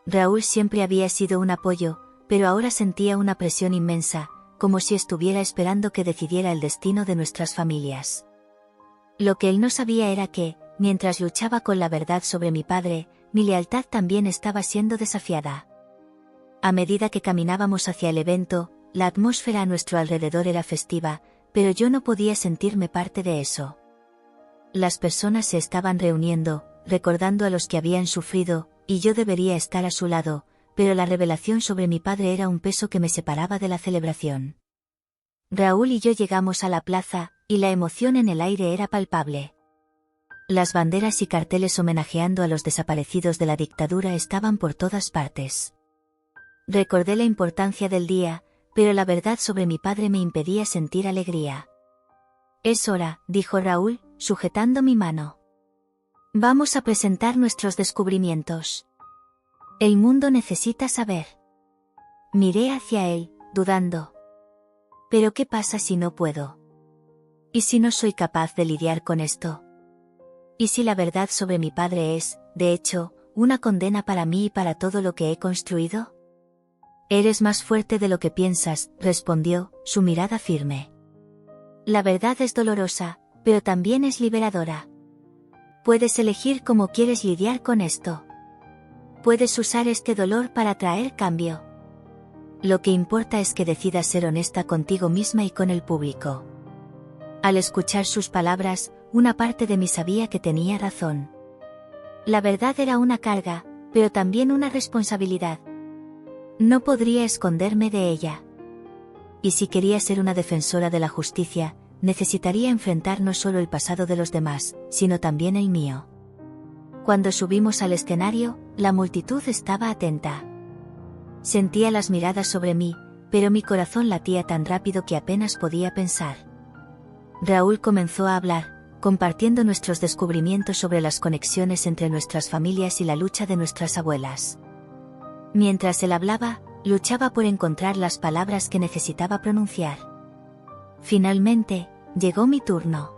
Speaker 1: Raúl siempre había sido un apoyo, pero ahora sentía una presión inmensa, como si estuviera esperando que decidiera el destino de nuestras familias. Lo que él no sabía era que, mientras luchaba con la verdad sobre mi padre, mi lealtad también estaba siendo desafiada. A medida que caminábamos hacia el evento, la atmósfera a nuestro alrededor era festiva, pero yo no podía sentirme parte de eso. Las personas se estaban reuniendo, recordando a los que habían sufrido, y yo debería estar a su lado, pero la revelación sobre mi padre era un peso que me separaba de la celebración. Raúl y yo llegamos a la plaza, y la emoción en el aire era palpable. Las banderas y carteles homenajeando a los desaparecidos de la dictadura estaban por todas partes. Recordé la importancia del día, pero la verdad sobre mi padre me impedía sentir alegría. Es hora, dijo Raúl, sujetando mi mano. Vamos a presentar nuestros descubrimientos. El mundo necesita saber. Miré hacia él, dudando. ¿Pero qué pasa si no puedo? ¿Y si no soy capaz de lidiar con esto? ¿Y si la verdad sobre mi padre es, de hecho, una condena para mí y para todo lo que he construido? Eres más fuerte de lo que piensas, respondió, su mirada firme. La verdad es dolorosa, pero también es liberadora. Puedes elegir cómo quieres lidiar con esto. Puedes usar este dolor para traer cambio. Lo que importa es que decidas ser honesta contigo misma y con el público. Al escuchar sus palabras, una parte de mí sabía que tenía razón. La verdad era una carga, pero también una responsabilidad. No podría esconderme de ella. Y si quería ser una defensora de la justicia, necesitaría enfrentar no solo el pasado de los demás, sino también el mío. Cuando subimos al escenario, la multitud estaba atenta. Sentía las miradas sobre mí, pero mi corazón latía tan rápido que apenas podía pensar. Raúl comenzó a hablar, compartiendo nuestros descubrimientos sobre las conexiones entre nuestras familias y la lucha de nuestras abuelas. Mientras él hablaba, luchaba por encontrar las palabras que necesitaba pronunciar. Finalmente, llegó mi turno.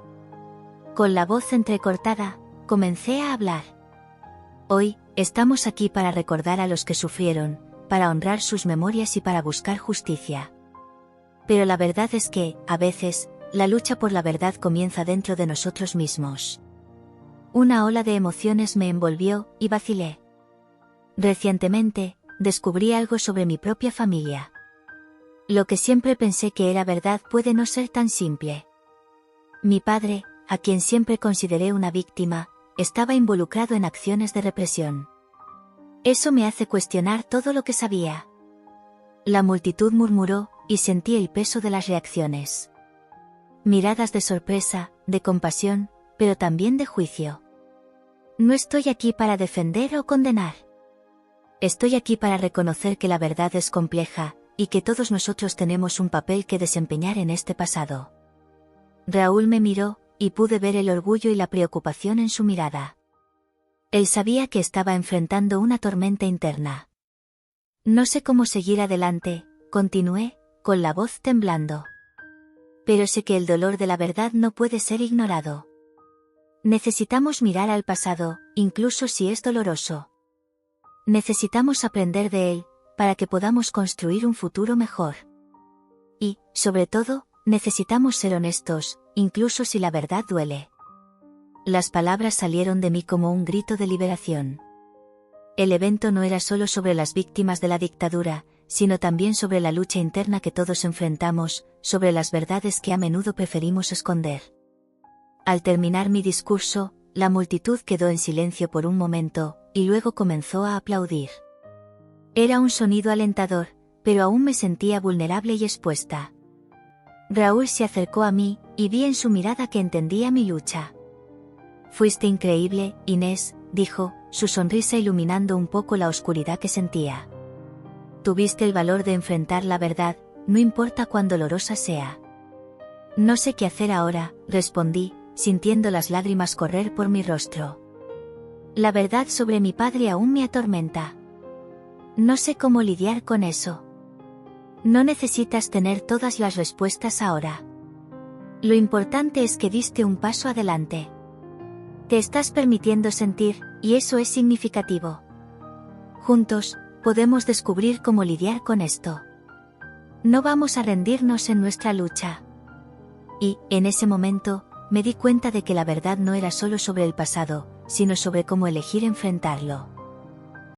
Speaker 1: Con la voz entrecortada, comencé a hablar. Hoy, estamos aquí para recordar a los que sufrieron, para honrar sus memorias y para buscar justicia. Pero la verdad es que, a veces, la lucha por la verdad comienza dentro de nosotros mismos. Una ola de emociones me envolvió, y vacilé. Recientemente, descubrí algo sobre mi propia familia. Lo que siempre pensé que era verdad puede no ser tan simple. Mi padre, a quien siempre consideré una víctima, estaba involucrado en acciones de represión. Eso me hace cuestionar todo lo que sabía. La multitud murmuró, y sentí el peso de las reacciones. Miradas de sorpresa, de compasión, pero también de juicio. No estoy aquí para defender o condenar. Estoy aquí para reconocer que la verdad es compleja, y que todos nosotros tenemos un papel que desempeñar en este pasado. Raúl me miró, y pude ver el orgullo y la preocupación en su mirada. Él sabía que estaba enfrentando una tormenta interna. No sé cómo seguir adelante, continué, con la voz temblando. Pero sé que el dolor de la verdad no puede ser ignorado. Necesitamos mirar al pasado, incluso si es doloroso. Necesitamos aprender de él, para que podamos construir un futuro mejor. Y, sobre todo, necesitamos ser honestos, incluso si la verdad duele. Las palabras salieron de mí como un grito de liberación. El evento no era solo sobre las víctimas de la dictadura, sino también sobre la lucha interna que todos enfrentamos, sobre las verdades que a menudo preferimos esconder. Al terminar mi discurso, la multitud quedó en silencio por un momento, y luego comenzó a aplaudir. Era un sonido alentador, pero aún me sentía vulnerable y expuesta. Raúl se acercó a mí, y vi en su mirada que entendía mi lucha. «Fuiste increíble, Inés», dijo, su sonrisa iluminando un poco la oscuridad que sentía. «Tuviste el valor de enfrentar la verdad, no importa cuán dolorosa sea». «No sé qué hacer ahora», respondí, sintiendo las lágrimas correr por mi rostro. «La verdad sobre mi padre aún me atormenta. No sé cómo lidiar con eso». «No necesitas tener todas las respuestas ahora. Lo importante es que diste un paso adelante. Te estás permitiendo sentir, y eso es significativo. Juntos, podemos descubrir cómo lidiar con esto. No vamos a rendirnos en nuestra lucha». Y, en ese momento, me di cuenta de que la verdad no era solo sobre el pasado, sino sobre cómo elegir enfrentarlo.